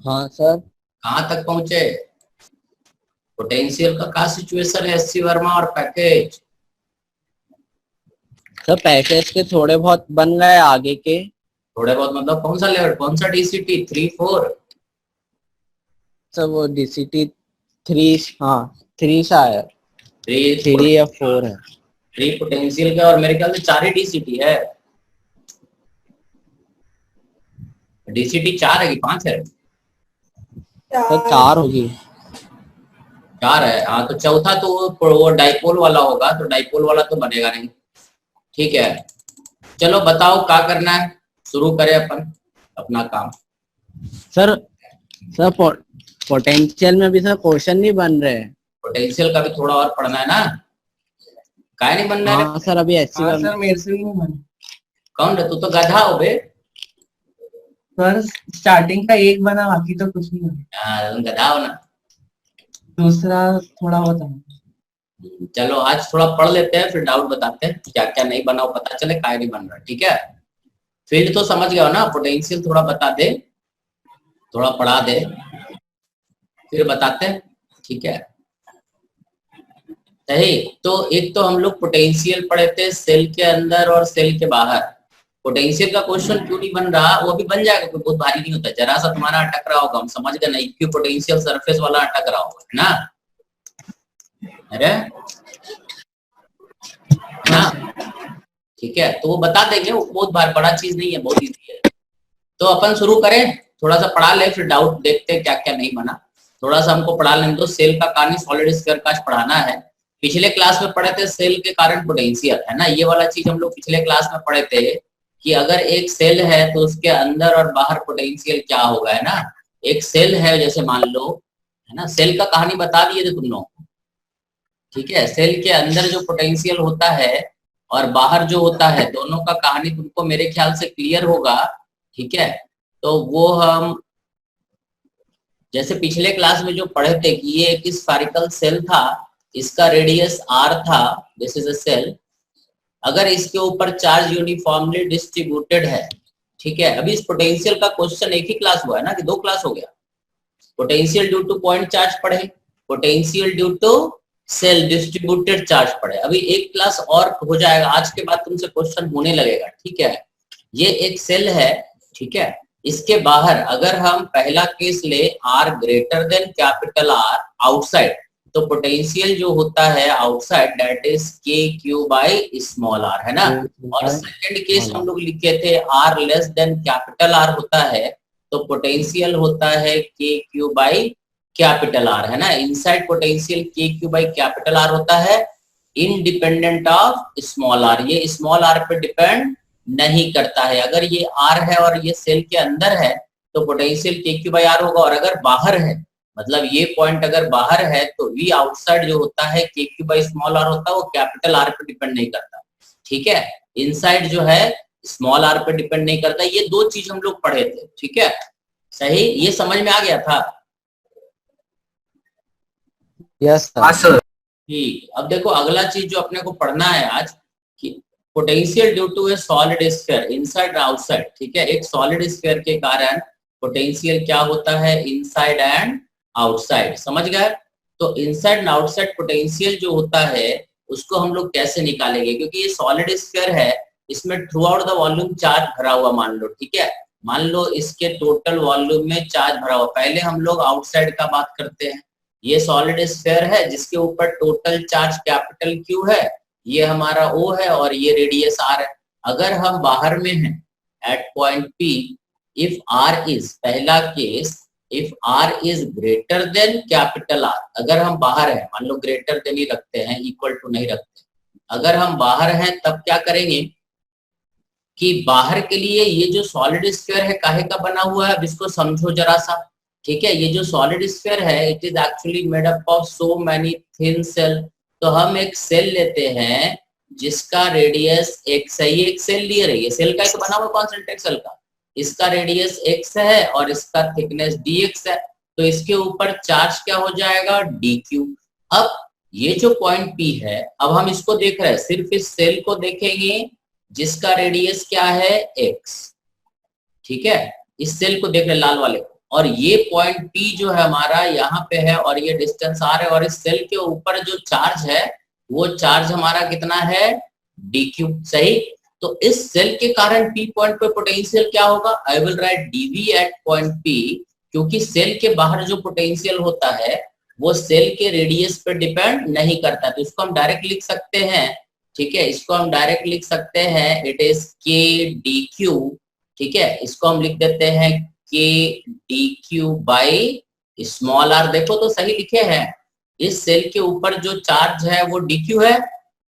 हाँ सर। कहाँ तक पहुंचे? पोटेंशियल का क्या सिचुएशन है एससी वर्मा और पैकेज? सर पैकेज के थोड़े बहुत बन गए आगे के। थोड़े बहुत मतलब कौन सा लेवल, कौन सा डीसीटी 3 4? सर वो डीसीटी 3, हाँ 3 शायद, थ्री 3 या 4 है। थ्री पोटेंशियल का, और मेरे ख्याल से 4 ही डीसीटी है। डीसीटी 4 है कि 5 है? सर 4 होगी। 4 है, हाँ। तो चौथा तो वो डाइपोल वाला होगा, तो डाइपोल वाला तो बनेगा नहीं। ठीक है, चलो बताओ क्या करना है, शुरू करें अपन अपना काम। सर सर पोटेंशियल में भी सर क्वेश्चन नहीं बन रहे। पोटेंशियल का भी थोड़ा और पढ़ना है ना। काय नहीं बनना है? हाँ सर अभी एससी हाँ वन। सर, मेरे से भी नहीं बना। कौन रे, तू तो गधा हो बे। सर स्टार्टिंग का एक बना, बाकी तो कुछ नहीं बना। हाँ, तुम गधा हो ना। दूसरा थोड़ा बहुत बना। चलो आज थोड़ा पढ़ लेते हैं, फिर डाउट बताते हैं क्या क्या नहीं बना हो, पता चले काय नहीं बन रहा। ठीक है, फील्ड तो समझ गया हो ना, पोटेंशियल थोड़ा बता दे, थोड़ा पढ़ा दे, फिर बताते हैं। ठीक है, सही। तो एक तो हम लोग पोटेंशियल पढ़े थे सेल के अंदर और सेल के बाहर। पोटेंशियल का क्वेश्चन क्यों नहीं बन रहा, वो भी बन जाएगा, कोई बहुत भारी नहीं होता, जरा सा तुम्हारा अटक रहा होगा, हम समझ गए ना, इक्यू पोटेंशियल सरफेस वाला अटक रहा होगा, है ना? अरे है ना? ठीक है, तो वो बता देंगे, वो बहुत बड़ा चीज नहीं है, बहुत इजी है। तो अपन शुरू करें, थोड़ा सा पढ़ा ले, फिर डाउट देखते हैं क्या क्या नहीं बना। थोड़ा सा हमको पढ़ा लेने दो। सेल का कहानी सॉलिड स्फीयर का पढ़ाना है। पिछले क्लास में पढ़े थे सेल के कारण पोटेंशियल, है ना, ये वाला चीज हम लोग पिछले क्लास में पढ़े थे कि अगर एक सेल है तो उसके अंदर और बाहर पोटेंशियल क्या होगा, है ना। एक सेल है जैसे मान लो, है ना, सेल का कहानी बता दिए थे तुम लोग। ठीक है, सेल के अंदर जो पोटेंशियल होता है और बाहर जो होता है, दोनों का कहानी तुमको मेरे ख्याल से क्लियर होगा। ठीक है, तो वो हम जैसे पिछले क्लास में जो पढ़े थे कि ये एक स्फेरिकल सेल था, इसका रेडियस r था, दिस इज अ सेल। अगर इसके ऊपर चार्ज यूनिफॉर्मली डिस्ट्रीब्यूटेड है, ठीक है। अभी इस पोटेंशियल का क्वेश्चन एक ही क्लास हुआ है ना, कि दो क्लास हो गया? Potential due to point charge पढ़े, potential due to cell distributed charge पढ़े। अभी एक क्लास और हो जाएगा, आज के बाद तुमसे क्वेश्चन होने लगेगा। ठीक है, ये एक सेल है, ठीक है। इसके बाहर अगर हम पहला केस ले, r greater than capital R outside, तो पोटेंशियल जो होता है outside that is k q by small r, है ना। और सेकंड केस हम लोग लिखे थे r less than capital R होता है, तो पोटेंशियल होता है k q by capital R, है ना। Inside potential k q by capital R होता है, इंडिपेंडेंट ऑफ स्मॉल r। ये स्मॉल r पे डिपेंड नहीं करता है। अगर ये r है और ये सेल के अंदर है तो potential k q by r होगा, और अगर बाहर है, मतलब ये पॉइंट अगर बाहर है, तो v आउटसाइड जो होता है k q by small r होता है, वो कैपिटल R पे डिपेंड नहीं करता। ठीक है, इनसाइड जो है स्मॉल r पे डिपेंड नहीं करता। ये दो चीज हम लोग पढ़े थे। ठीक है, सही, ये समझ में आ गया था? Yes sir. ठीक, अब देखो अगला चीज जो अपने को पढ़ना है आज, कि potential due to a solid sphere inside outside. ठीक है, एक सॉलिड स्फीयर के कारण पोटेंशियल क्या होता है, इनसाइड एंड आउटसाइड, समझ गए? तो इनसाइड एंड आउटसाइड पोटेंशियल जो होता है उसको हम लोग कैसे निकालेंगे, क्योंकि ये सॉलिड स्फीयर है, इसमें through out the volume charge भरा हुआ मान लो। ठीक है, मान लो इसके टोटल वॉल्यूम में चार्ज भरा हुआ। पहले हम लोग आउटसाइड का बात करते हैं। ये सॉलिड स्फीयर है जिसके ऊपर टोटल चार्ज कैपिटल Q है, ये हमारा O है, और ये रेडियस R है। अगर हम बाहर में हैं at point P, if R is, पहला case, if R is greater than capital R, अगर हम बाहर हैं, मान लो ग्रेटर देन ही रखते हैं, इक्वल टू नहीं रखते, अगर हम बाहर हैं तब क्या करेंगे कि बाहर के लिए ये जो सॉलिड स्फीयर है काहे का बना हुआ है, अब इसको समझो जरा सा। ठीक है, ये जो सॉलिड स्फीयर है it is actually made up of so many thin shell. तो हम एक सेल लेते हैं जिसका रेडियस x है, ये एक सेल लिए रही है, सेल का एक बना हुआ कॉन्सेंट्रिक सेल का, इसका रेडियस x है और इसका थिकनेस dx है, तो इसके ऊपर चार्ज क्या हो जाएगा, dq। अब ये जो पॉइंट P है, अब हम इसको देख रहे हैं, सिर्फ इस सेल को देखेंगे जिसका रेडियस क्या है x। ठीक है, इस सेल को देख रहे लाल वाले को, और ये पॉइंट P जो है हमारा यहाँ पे है और ये डिस्टेंस R है, और इस सेल के ऊपर जो चार्ज है वो चार्ज हमारा कितना है, dq। सही। तो इस सेल के कारण P पॉइंट पे पोटेंशियल क्या होगा, I will write dv at point P, क्योंकि सेल के बाहर जो पोटेंशियल होता है वो सेल के रेडियस पे डिपेंड नहीं करता, तो इसको हम डायरेक्ट लिख सकते हैं। ठीक है, इसको हम डायरेक्ट लिख सकते हैं, इट इज k dq। ठीक है, इसको हम लिख देते हैं k dq by small r। देखो तो सही लिखे हैं, इस सेल के ऊपर जो चार्ज है वो dq है।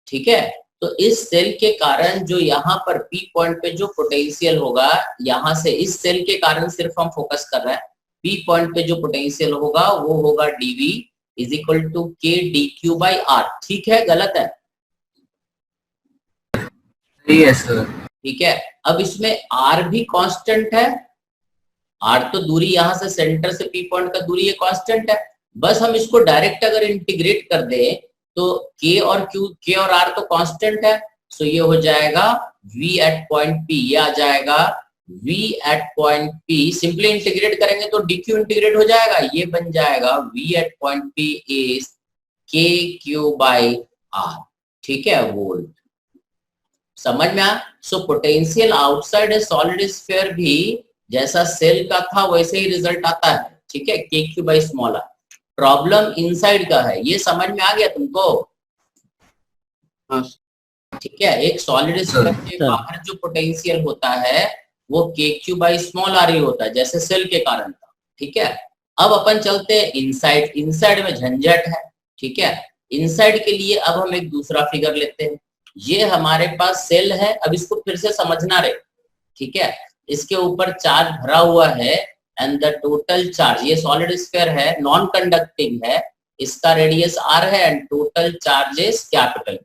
ठीक है, तो इस सेल के कारण जो यहाँ पर P पॉइंट पे जो पोटेंशियल होगा, यहाँ से इस सेल के कारण सिर्फ हम फोकस कर रहे हैं, P पॉइंट पे जो पोटेंशियल होगा वो होगा dv is equal to k dq by r। ठीक है, गलत है? Yes sir. ठीक है, अब इसमें r भी कांस्टेंट है, r तो दूरी यहाँ से सेंटर से P पॉइंट का दूरी ये कांस्टेंट है। बस हम इसको डायरेक्ट अगर इंटीग्रेट कर दे तो k और r तो कांस्टेंट है, सो ये हो जाएगा v एट पॉइंट P, ये आ जाएगा v at point P। Simply integrate करेंगे तो dq इंटीग्रेट हो जाएगा, ये बन जाएगा v at point P is kq by r। ठीक है, वोल्ट। समझ में आया? So potential outside a solid sphere भी जैसा सेल का था वैसे ही रिजल्ट आता है। ठीक है, kq by small r। Problem inside का है, ये समझ में आ गया तुमको? हाँ ठीक है, एक सॉलिड स्फीयर के बाहर जो पोटेंशियल होता है वो kq बाई स्मॉल r ही होता है, जैसे सेल के कारण था। ठीक है, अब अपन चलते हैं इनसाइड। इनसाइड में झंझट है। ठीक है, इनसाइड के लिए अब हम एक दूसरा फिगर लेते हैं। ये हमारे पास सेल है, अब इसको फिर से समझना रहे। ठीक है, इसके ऊपर चार्ज भरा हुआ है एंड द टोटल चार्ज, ये सॉलिड स्फीयर है, नॉन कंडक्टिंग है, इसका रेडियस r है and total charge is capital.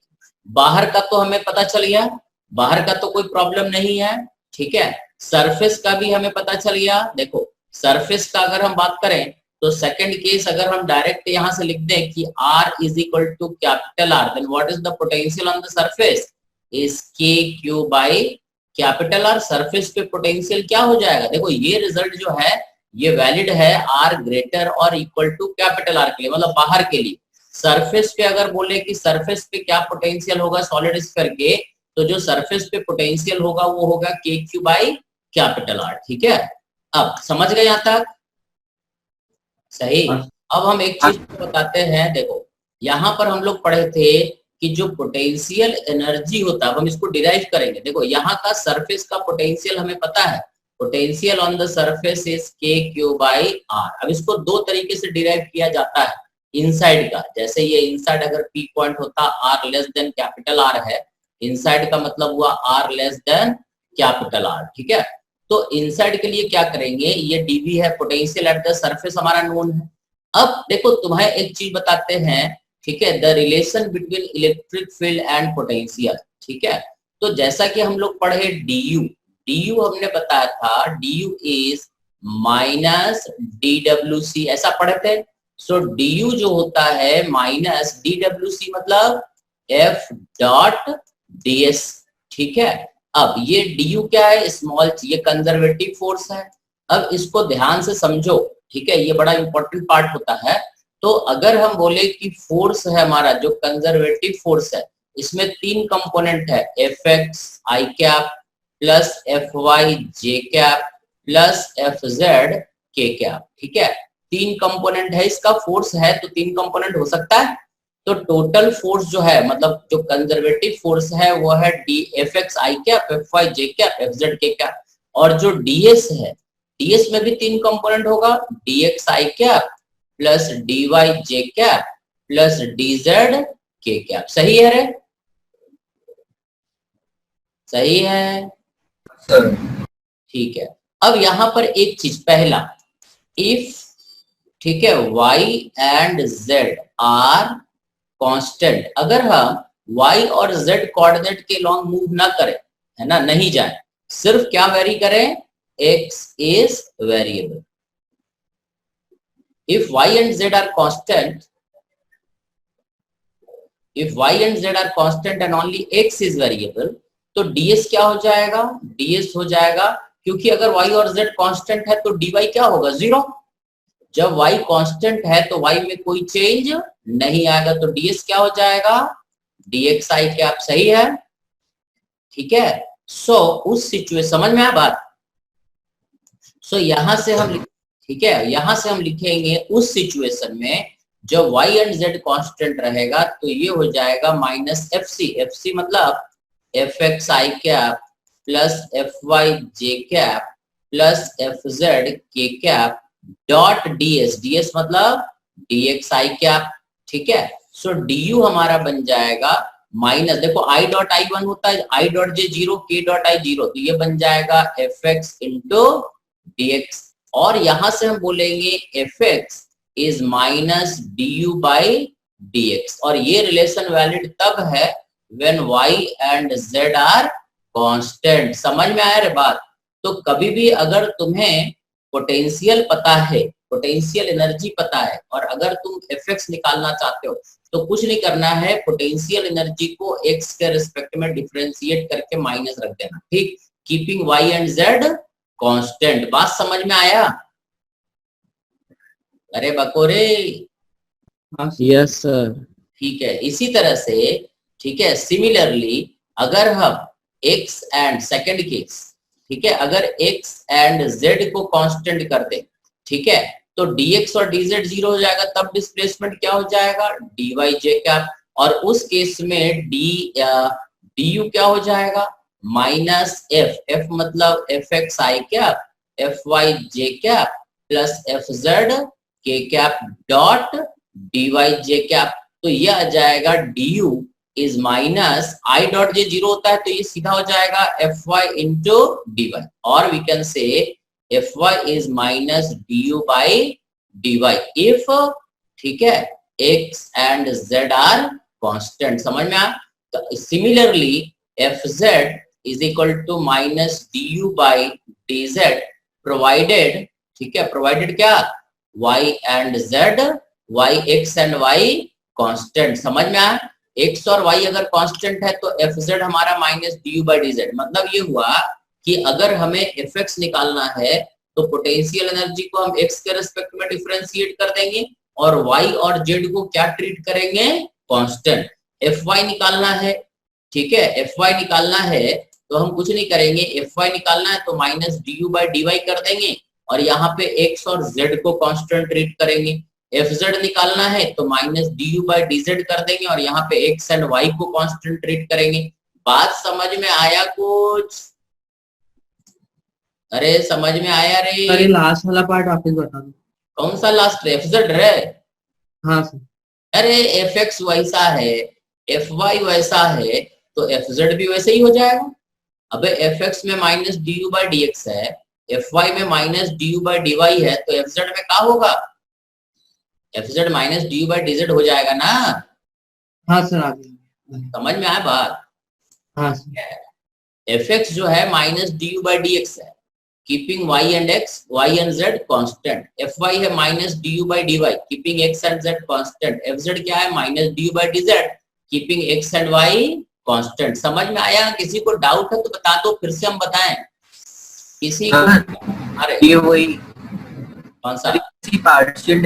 बाहर का तो हमें पता चल गया, बाहर का तो कोई प्रॉब्लम नहीं है। ठीक है, सरफेस का भी हमें पता चल गया। देखो सरफेस का अगर हम बात करें तो सेकंड केस अगर हम डायरेक्ट यहाँ से लिख दें कि r is equal to capital R, then what is the potential on the surface is kq by capital R। Surface पे पोटेंशियल क्या हो जाएगा, देखो ये रिजल्ट जो है ये वैलिड है r ग्रेटर और इक्वल टू कैपिटल R के लिए, मतलब बाहर के लिए। सरफेस पे अगर बोले कि सरफेस पे क्या पोटेंशियल होगा सॉलिड स्फीयर के, तो जो सरफेस पे पोटेंशियल होगा वो होगा kq बाई कैपिटल R। ठीक है, अब समझ गए यहाँ तक? सही। अब हम एक चीज बताते हैं, देखो यहाँ पर हम लोग पढ़े थे कि जो पोटेंशियल एनर्जी होता है हम इसको डिराइव करेंगे। देखो यहाँ का सरफेस का पोटेंशियल हमें पता है, potential on the surface is kq by r। अब इसको दो तरीके से डिराइव किया जाता है इनसाइड का, जैसे ये इनसाइड अगर P पॉइंट होता r less than capital R है, इनसाइड का मतलब हुआ r less than capital R। ठीक है, तो इनसाइड के लिए क्या करेंगे, ये dv है, पोटेंशियल एट द सरफेस हमारा नोन है। अब देखो तुम्हें एक चीज बताते हैं, ठीक है, the relation between electric field and potential. ठीक है, तो जैसा कि हम लोग पढ़े du हमने बताया था du इज माइनस dwc, ऐसा पढ़े थे। सो du जो होता है माइनस dwc मतलब f डॉट ds। ठीक है, अब ये du क्या है, स्मॉल, ये कंजर्वेटिव फोर्स है। अब इसको ध्यान से समझो। ठीक है, ये बड़ा इंपॉर्टेंट पार्ट होता है। तो अगर हम बोले कि फोर्स है हमारा जो कंजर्वेटिव फोर्स है, इसमें तीन कंपोनेंट है, Fx i cap plus Fy j cap plus Fz k cap. ठीक है, तीन कंपोनेंट है इसका, फोर्स है तो तीन कंपोनेंट हो सकता है। तो टोटल फोर्स जो है, मतलब जो कंजर्वेटिव फोर्स है वो है Fx i cap, Fy j cap, Fz k cap. और जो ds है, ds में भी तीन कंपोनेंट होगा, dx i cap plus dy j cap plus dz k cap. सही है रे? सही है? ठीक है, अब यहां पर एक चीज, पहला इफ, ठीक है, y and z are constant, अगर हम y और z कोऑर्डिनेट के लॉन्ग मूव ना करें, है ना, नहीं जाए, सिर्फ क्या वेरी करें, x is variable. if y and z are constant, if y and z are constant and only x is variable, तो ds क्या हो जाएगा, ds हो जाएगा, क्योंकि अगर y और z कांस्टेंट है तो dy क्या होगा, 0। जब y कांस्टेंट है तो y में कोई चेंज नहीं आएगा, तो ds क्या हो जाएगा, dxi कैप। सही है, ठीक है। सो उस सिचुएशन, समझ में आया बात। सो यहां से हम, ठीक है, यहां से हम लिखेंगे उस सिचुएशन में जब y एंड z कांस्टेंट रहेगा तो ये हो जाएगा माइनस एफ सी मतलब F x i cap plus F y j cap plus F z k cap dot ds मतलब dx आई कैप, ठीक है। सो du हमारा बन जाएगा माइनस, देखो i डॉट आई 1 होता है, i dot j 0, k dot I 0, तो ये बन जाएगा एफ एक्स इंटू dx। और यहां से हम बोलेंगे F x is minus du by dx, और ये रिलेशन वैलिड तब है when y and z are constant. समझ में आया रे बात। तो कभी भी अगर तुम्हें पोटेंशियल पता है, पोटेंशियल एनर्जी पता है, और अगर तुम एफ एक्स निकालना चाहते हो तो कुछ नहीं करना है, पोटेंशियल एनर्जी को x के रिस्पेक्ट में डिफरेंशिएट करके माइनस रख देना, ठीक, keeping y and z constant. बात समझ में आया, अरे बकोरे। Yes sir. ठीक है, इसी तरह से, ठीक है, सिमिलरली अगर हम x एंड सेकंड केस, ठीक है, अगर x एंड z को कांस्टेंट कर दे, ठीक है, तो dx और dz 0 हो जाएगा, तब डिस्प्लेसमेंट क्या हो जाएगा, dy j कैप, और उस केस में du क्या हो जाएगा, माइनस f मतलब F x i cap F y j cap plus F z k cap dot dy j cap. तो ये आ जाएगा du is minus i dot j 0 होता है तो ये सीधा हो जाएगा एफ वाई इंटू dy, और we can say F y is minus du by dy if, ठीक है, x and z are constant. समझ में आया। तो similarly F z is equal to minus du by dz provided, ठीक है, provided क्या, y and z, y x and y constant. समझ में आया। x और y अगर कांस्टेंट है तो एफ जेड हमारा माइनस du बाई dz, मतलब ये हुआ कि अगर हमें एफ एक्स निकालना है तो पोटेंशियल एनर्जी को हम x के रिस्पेक्ट में डिफरेंशिएट कर देंगे और y और z को क्या ट्रीट करेंगे, कांस्टेंट। एफ वाई निकालना है, ठीक है, एफ वाई निकालना है तो हम कुछ नहीं करेंगे, एफ वाई निकालना है तो माइनस du बाई dy कर देंगे और यहाँ पे x और z को कांस्टेंट ट्रीट करेंगे। एफ जेड निकालना है तो माइनस du बाई dz कर देंगे और यहाँ पे x एंड y को कांस्टेंट ट्रीट करेंगे। बात समझ में आया कुछ, अरे समझ में आया रे। अरे लास्ट वाला पार्ट वापस बता दो। कौन सा लास्ट, एफ जेड रे। हाँ सर। अरे एफ एक्स वैसा है, एफ वाई वैसा है, तो एफ जेड भी वैसे ही हो जाएगा। अबे एफ एक्स में minus du by D x है, एफ वाई में minus du by D y है, तो एफ जेड में क्या होगा, F z minus du by D z हो जाएगा ना। हाँ सर आगे। समझ में आया बात। हाँ सर। एफ एक्स जो है minus du by D x है, keeping y and x, y and z constant. F Y है minus du by D Y, keeping x and z constant. F Z क्या है, minus du by D Z, keeping x and y constant. समझ में आया। किसी को doubt है तो बता दो, फिर से हम बताएं किसी को। अरे ये वही कौन सा, पार्शियल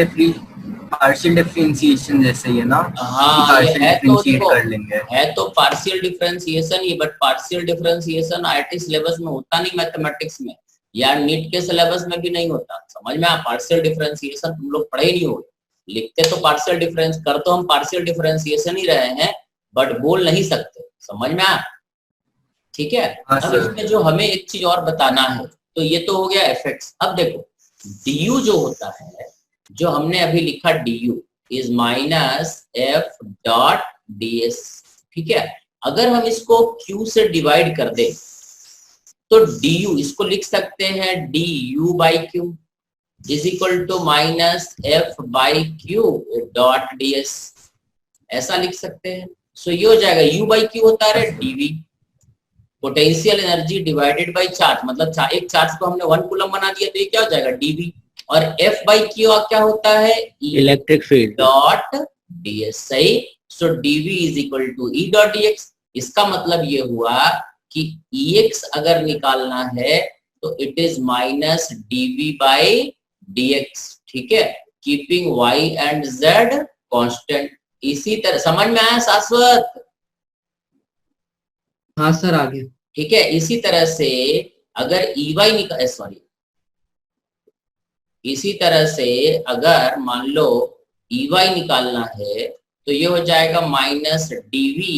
डिफरेंशिएशन जैसे ही है ना। हाँ ये है तो देखो, कर लेंगे, है तो partial differentiation he, but partial differentiation IIT syllabus में होता नहीं, मैथमेटिक्स में या नीट के सिलेबस में भी नहीं होता। समझ में आया। पार्शियल डिफरेंशिएशन तुम लोग पढ़े ही नहीं हो, लिखते तो पार्शियल डिफरेंस, कर तो हम पार्शियल डिफरेंशिएशन ही रहे हैं बट बोल नहीं सकते। समझ में आया, ठीक है। अब इसमें जो हमें एक चीज और बताना है, तो ये तो हो गया एफ एक्स। अब देखो du जो होता है, जो हमने अभी लिखा du is minus F dot ds, ठीक है। अगर हम इसको q से डिवाइड कर दे तो du इसको लिख सकते हैं du by q is equal to minus F by q dot ds, ऐसा लिख सकते हैं। सो ये हो जाएगा u बाई क्यू होता है dv, potential energy divided by charge, मतलब एक चार्ज को हमने 1 कूलम बना दिया तो ये क्या हो जाएगा dv, और f बाई क्यू क्या होता है, इलेक्ट्रिक फील्ड डॉट ds। सही। So dv is equal to e dot dx। इसका मतलब ये हुआ कि ex अगर निकालना है तो it is minus dv by dx, ठीक है, keeping y and z constant. इसी तरह समझ में आया शाश्वत? हाँ सर आगे। ठीक है, इसी तरह से अगर Ey निकाल, सॉरी, इसी तरह से अगर मान लो Ey निकालना है तो ये हो जाएगा minus dv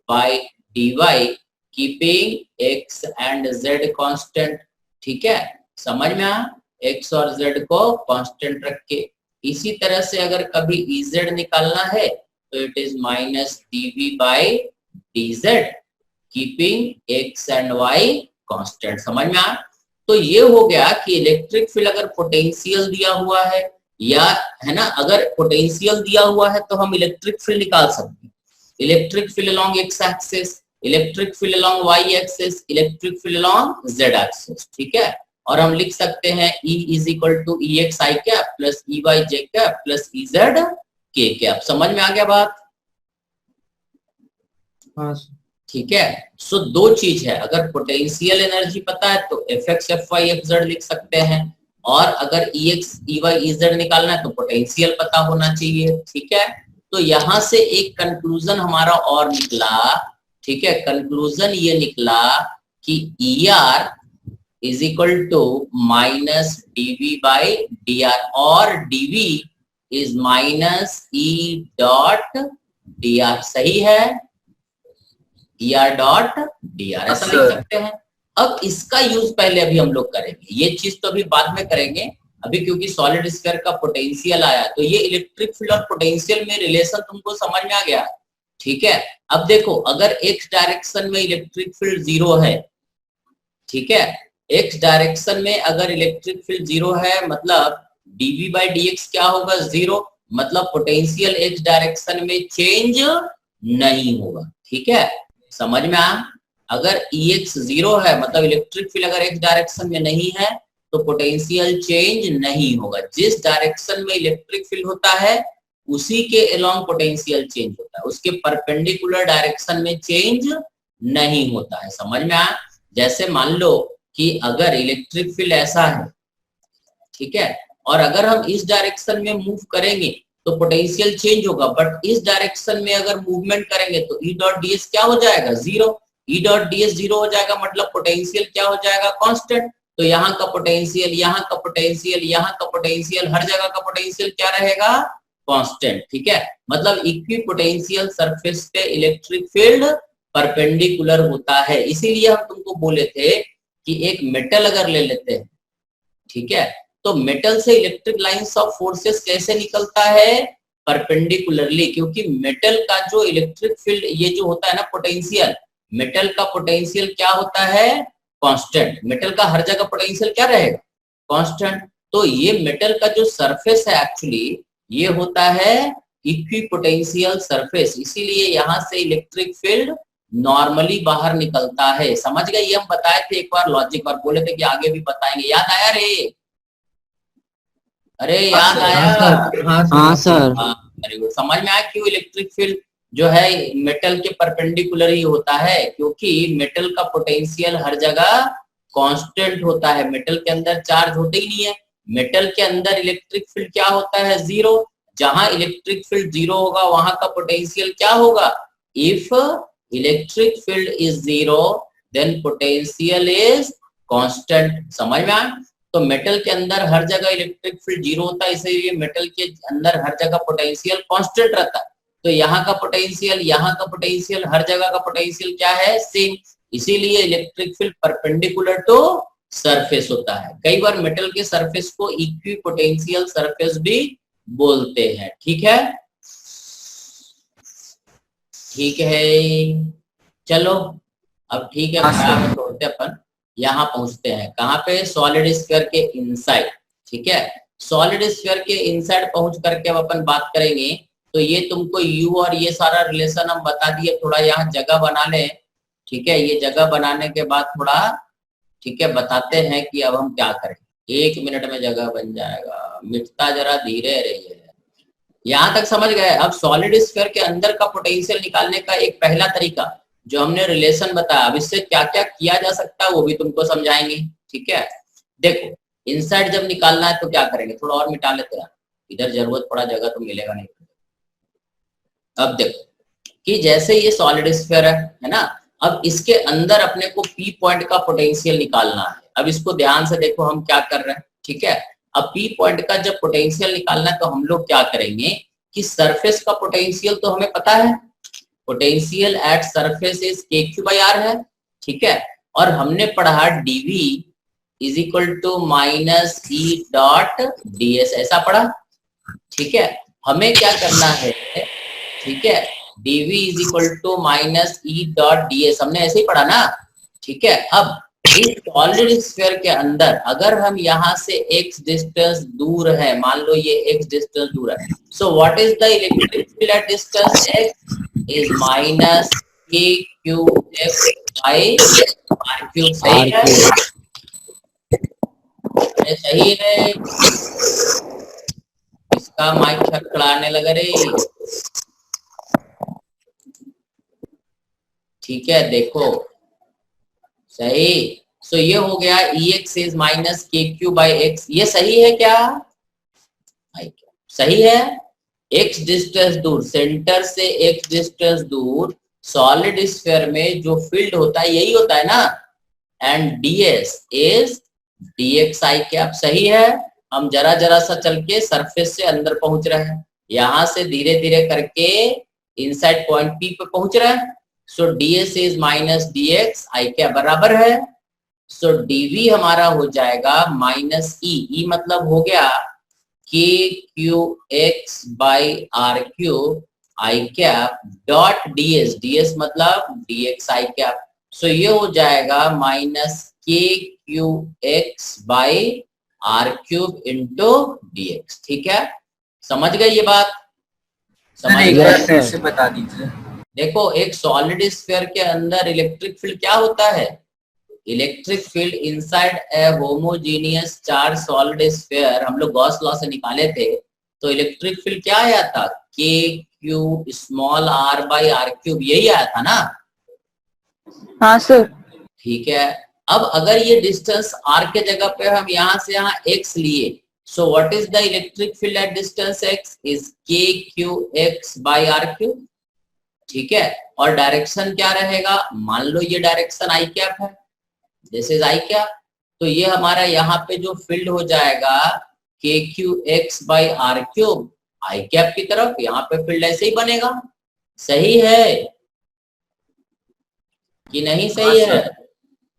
by dy keeping x and z constant, ठीक है, समझ में आया, x और z को कांस्टेंट रख के। इसी तरह से अगर कभी Ez निकालना है तो it is minus dv by dz keeping x and y constant, समझ में आया। तो ये हो गया कि इलेक्ट्रिक फील्ड अगर पोटेंशियल दिया हुआ है या, है ना, अगर पोटेंशियल दिया हुआ है तो हम इलेक्ट्रिक फील्ड निकाल सकते हैं। Electric field along x axis, electric field along y axis, electric field along z axis, ठीक है। और हम लिख सकते हैं E is equal to Ex I cap plus Ey J cap plus Ez K cap. समझ में आ गया बात? हाँ सर। ठीक है, सो दो चीज है, अगर पोटेंशियल एनर्जी पता है तो Fx Fy Fz लिख सकते हैं, और अगर Ex Ey Ez निकालना है तो पोटेंशियल पता होना चाहिए, ठीक है। तो यहां से एक कंक्लूजन हमारा और निकला, ठीक है, कंक्लूजन ये निकला कि Er is equal to minus dv by dr, और dv is minus E dot dr, सही है, Er डॉट dr, ऐसा लिख सकते हैं। अब इसका यूज पहले अभी हम लोग करेंगे, ये चीज तो अभी बाद में करेंगे, अभी क्योंकि सॉलिड स्फीयर का पोटेंशियल आया तो ये इलेक्ट्रिक फील्ड और पोटेंशियल में रिलेशन तुमको समझ में आ गया, ठीक है। अब देखो, अगर x डायरेक्शन में इलेक्ट्रिक फील्ड जीरो है, ठीक है, x डायरेक्शन में अगर इलेक्ट्रिक फील्ड जीरो है मतलब dv बाई dx क्या होगा, जीरो, मतलब पोटेंशियल x डायरेक्शन में चेंज नहीं होगा, ठीक है, समझ में आया। अगर Ex जीरो है मतलब इलेक्ट्रिक फील्ड अगर x डायरेक्शन में नहीं है तो पोटेंशियल चेंज नहीं होगा। जिस डायरेक्शन में इलेक्ट्रिक फील्ड होता है उसी के अलोंग पोटेंशियल चेंज होता है, उसके परपेंडिकुलर डायरेक्शन में चेंज नहीं होता है, समझ में आया। जैसे मान लो कि अगर इलेक्ट्रिक फील्ड ऐसा है, ठीक है, और अगर हम इस डायरेक्शन में मूव करेंगे तो पोटेंशियल चेंज होगा, बट इस डायरेक्शन में अगर मूवमेंट करेंगे तो E डॉट ds क्या हो जाएगा, zero. E dot ds zero हो जाएगा मतलब पोटेंशियल क्या हो जाएगा, कांस्टेंट। तो यहाँ का पोटेंशियल, यहाँ का पोटेंशियल, यहाँ का पोटेंशियल, हर जगह का पोटेंशियल क्या रहेगा, कांस्टेंट, ठीक है। मतलब इक्विपोटेंशियल सरफेस पे इलेक्ट्रिक फील्ड परपेंडिकुलर होता है। इसीलिए हम तुमको बोले थे कि एक मेटल अगर ले लेते हैं, ठीक है, तो मेटल से इलेक्ट्रिक लाइंस ऑफ फोर्सेस कैसे निकलता है, परपेंडिकुलरली, क्योंकि मेटल का जो इलेक्ट्रिक फील्ड ये जो होता है ना पोटेंशियल, मेटल का पोटेंशियल क्या होता है, कांस्टेंट। मेटल का हर जगह पोटेंशियल क्या रहेगा, कांस्टेंट। तो ये मेटल का जो सरफेस है एक्चुअली ये होता है इक्विपोटेंशियल सरफेस, इसीलिए यहाँ से इलेक्ट्रिक फील्ड नॉर्मली बाहर निकलता है। समझ गए, ये हम बताए थे एक बार लॉजिक, और बोले थे कि आगे भी बताएंगे। याद आया रे? अरे याद आया? हाँ सर। Very good. समझ में आया क्यों इलेक्ट्रिक फील्ड जो है मेटल के परपेंडिकुलर ही होता है, क्योंकि मेटल का पोटेंशियल हर जगह कांस्टेंट होता है। मेटल के अंदर चार्ज होते ही नहीं है। मेटल के अंदर इलेक्ट्रिक फील्ड क्या होता है, जीरो। जहां इलेक्ट्रिक फील्ड जीरो होगा वहां का पोटेंशियल क्या होगा, if electric field is zero then potential is constant. समझ में आया? तो मेटल के अंदर हर जगह इलेक्ट्रिक फील्ड जीरो होता है, इसलिए मेटल के अंदर हर जगह पोटेंशियल कांस्टेंट रहता है। तो यहाँ का पोटेंशियल, यहाँ का पोटेंशियल, हर जगह का पोटेंशियल क्या है, सेम। इसीलिए electric field perpendicular to surface होता है। कई बार मेटल के सरफेस को इक्विपोटेंशियल सरफेस भी बोलते हैं। ठीक है, ठीक है, चलो अब ठीक है, छोड़ते अपन, यहाँ पहुंचते हैं कहाँ पे, सॉलिड स्फीयर के इनसाइड। ठीक है, सॉलिड स्फीयर के इनसाइड पहुंच करके अब अपन बात करेंगे। तो ये तुमको यू और ये सारा रिलेशन हम बता दिए, थोड़ा यहाँ जगह बना ले। ठीक है, ये जगह बनाने के बाद थोड़ा, ठीक है, बताते हैं कि अब हम क्या करें। 1 मिनट में जगह बन जाएगा, मिटता जरा धीरे रहिए। यहाँ तक समझ गए? अब सॉलिड स्फीयर के अंदर का पोटेंशियल निकालने का एक पहला तरीका जो हमने रिलेशन बताया, अब इससे क्या क्या किया जा सकता है वो भी तुमको समझाएंगे। ठीक है। देखो इनसाइड जब निकालना है तो क्या करेंगे, थोड़ा और मिटा लेते हैं, इधर जरूरत पड़ा जगह तो मिलेगा नहीं। अब देखो कि जैसे ये सॉलिड स्फीयर है ना, अब इसके अंदर अपने को पी पॉइंट का पोटेंशियल निकालना है। अब इसको ध्यान से देखो हम क्या कर रहे हैं, ठीक है। अब पी पॉइंट का जब पोटेंशियल निकालना है तो हम लोग क्या करेंगे कि सरफेस का पोटेंशियल तो हमें पता है, potential at surface is k q by r है, ठीक है। और हमने पढ़ा d v is equal to minus E dot d s, ऐसा पढ़ा, ठीक है। हमें क्या करना है, ठीक है, dv is equal to minus E dot d s, हमने ऐसे ही पढ़ा ना, ठीक है। अब इस सॉलिड स्फीयर के अंदर अगर हम यहाँ से x डिस्टेंस दूर है, मान लो ये x डिस्टेंस दूर है, सो what is the electric field at distance x is minus k q x by r cube. सही है, अरे सही है, इसका माइक खड़खड़ाने लगा रे, ठीक है। देखो सही, सो ये हो गया ex इज माइनस के क्यू बाई एक्स, ये सही है क्या, सही है। x डिस्टेंस दूर, सेंटर से x डिस्टेंस दूर सॉलिड स्फीयर में जो फील्ड होता है यही होता है ना, and ds is dx i cap, सही है। हम जरा जरा सा चल के सरफेस से अंदर पहुंच रहे हैं, यहां से धीरे धीरे करके इनसाइड पॉइंट P पे पहुंच रहे हैं, सो ds इज माइनस dx आई क्या बराबर है, सो dv हमारा हो जाएगा माइनस ई मतलब हो गया k q x by r cube i cap dot ds मतलब dx आई कैप, सो ये हो जाएगा minus k q x by r cube into dx, ठीक है। समझ गए ये बात, समझ गए, फिर से बता दीजिए। देखो एक सॉलिड स्फीयर के अंदर इलेक्ट्रिक फील्ड क्या होता है, electric field inside a homogeneous charge solid sphere, हम लोग गॉस लॉ से निकाले थे, तो इलेक्ट्रिक फील्ड क्या आया था, k q small r by r cube, यही आया था ना। हाँ सर। ठीक है, अब अगर ये डिस्टेंस r के जगह पे हम यहाँ से यहाँ x लिए, so what is the electric field at distance x is k q x by r cube, ठीक है। और डायरेक्शन क्या रहेगा, मान लो ये डायरेक्शन आई कैप है, दिस इज आई कैप, तो ये हमारा यहाँ पे जो फील्ड हो जाएगा k q x by r cube i cap की तरफ, यहाँ पे फील्ड ऐसे ही बनेगा, सही है कि नहीं, सही है,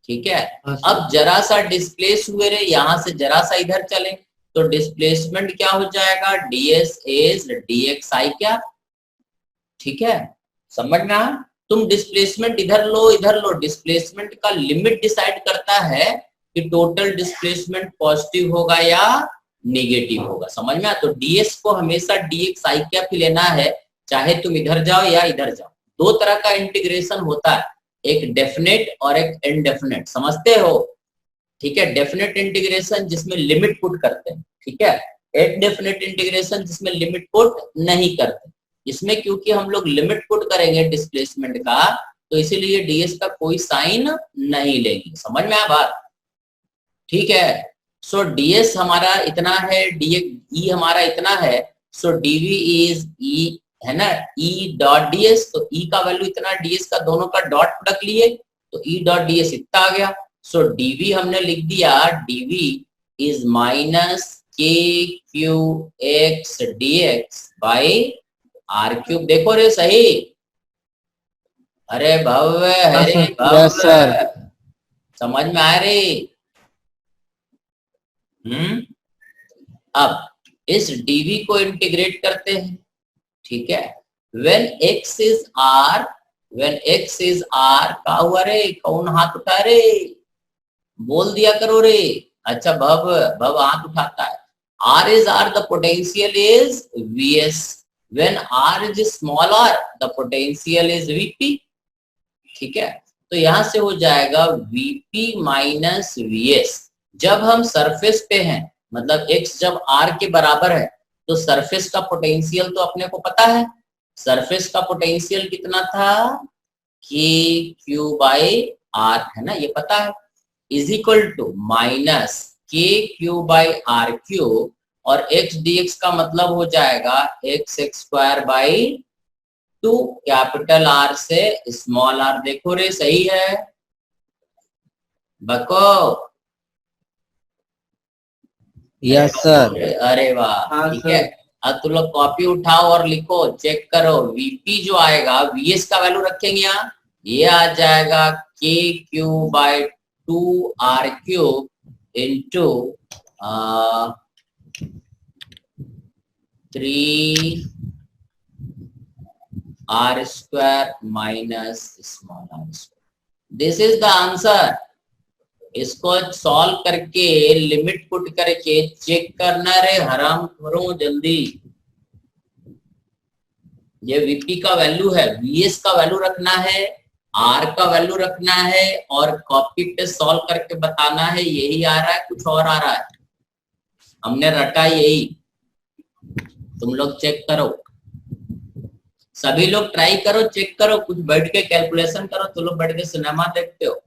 ठीक है। अब जरा सा डिस्प्लेस हुए रे, यहाँ से जरा सा इधर चले तो डिस्प्लेसमेंट क्या हो जाएगा, ds is dx i cap, ठीक है। समझ में आया, तुम डिस्प्लेसमेंट इधर लो, डिस्प्लेसमेंट का लिमिट डिसाइड करता है कि टोटल डिस्प्लेसमेंट पॉजिटिव होगा या नेगेटिव होगा, समझ में आया। तो ds को हमेशा dx आई कैप ही लेना है, चाहे तुम इधर जाओ या इधर जाओ। दो तरह का इंटीग्रेशन होता है, एक डेफिनेट और एक इनडेफिनेट, समझते हो, ठीक है। डेफिनेट इंटीग्रेशन जिसमें लिमिट पुट करते हैं, ठीक है, इनडेफिनेट इंटीग्रेशन जिसमें लिमिट पुट नहीं करते। इसमें क्योंकि हम लोग लिमिट पुट करेंगे डिस्प्लेसमेंट का, तो इसीलिए ds का कोई साइन नहीं लेंगे, समझ में आया बात, ठीक है। सो ds हमारा इतना है, dx e हमारा इतना है, सो dv इज e है ना, e डॉट ds, तो e का वैल्यू इतना, ds का दोनों का डॉट प्रोडक्ट लिए तो e डॉट ds इतना आ गया, सो dv हमने लिख दिया, dv is minus k q x dx by r cube, देखो रे सही, अरे भव्य हरे भव्य, समझ में आया रे। अब इस dv को इंटीग्रेट करते हैं, ठीक है। when x is r का हुआ रे, कौन हाथ उठा रे, बोल दिया करो रे, अच्छा भव हाथ उठाता है, r is r the potential is vs, when r is small r the potential is vp, ठीक है। तो यहां से हो जाएगा vp माइनस vs, जब हम सरफेस पे हैं, मतलब x जब r के बराबर है, तो सरफेस का पोटेंशियल तो अपने को पता है, सरफेस का पोटेंशियल कितना था, k q बाई r, है ना, ये पता है। इज इक्वल टू माइनस के क्यू बाई आर क्यू, और x dx का मतलब हो जाएगा x square by 2 capital R से स्मॉल r। देखो रे सही है बको? Yes sir. अरे वाह, हाँ, ठीक सर। है। अब तुम लोग कॉपी उठाओ और लिखो, चेक करो। वीपी जो आएगा, वीएस का वैल्यू रखेंगे यहाँ, ये आ जाएगा k q by 2 r cube into 3 r square minus small r square. This is the answer. इसको सॉल्व करके लिमिट पुट करके चेक करना रे हराम करो जल्दी। ये वीपी का वैल्यू है, वीएस का वैल्यू रखना है, आर का वैल्यू रखना है और कॉपी पे सॉल्व करके बताना है। यही आ रहा है, कुछ और आ रहा है? हमने रटा यही, तुम लोग चेक करो, सभी लोग ट्राई करो, चेक करो, कुछ बैठ के कैलकुलेशन करो। तुम लोग बैठ के सिनेमा देखते हो,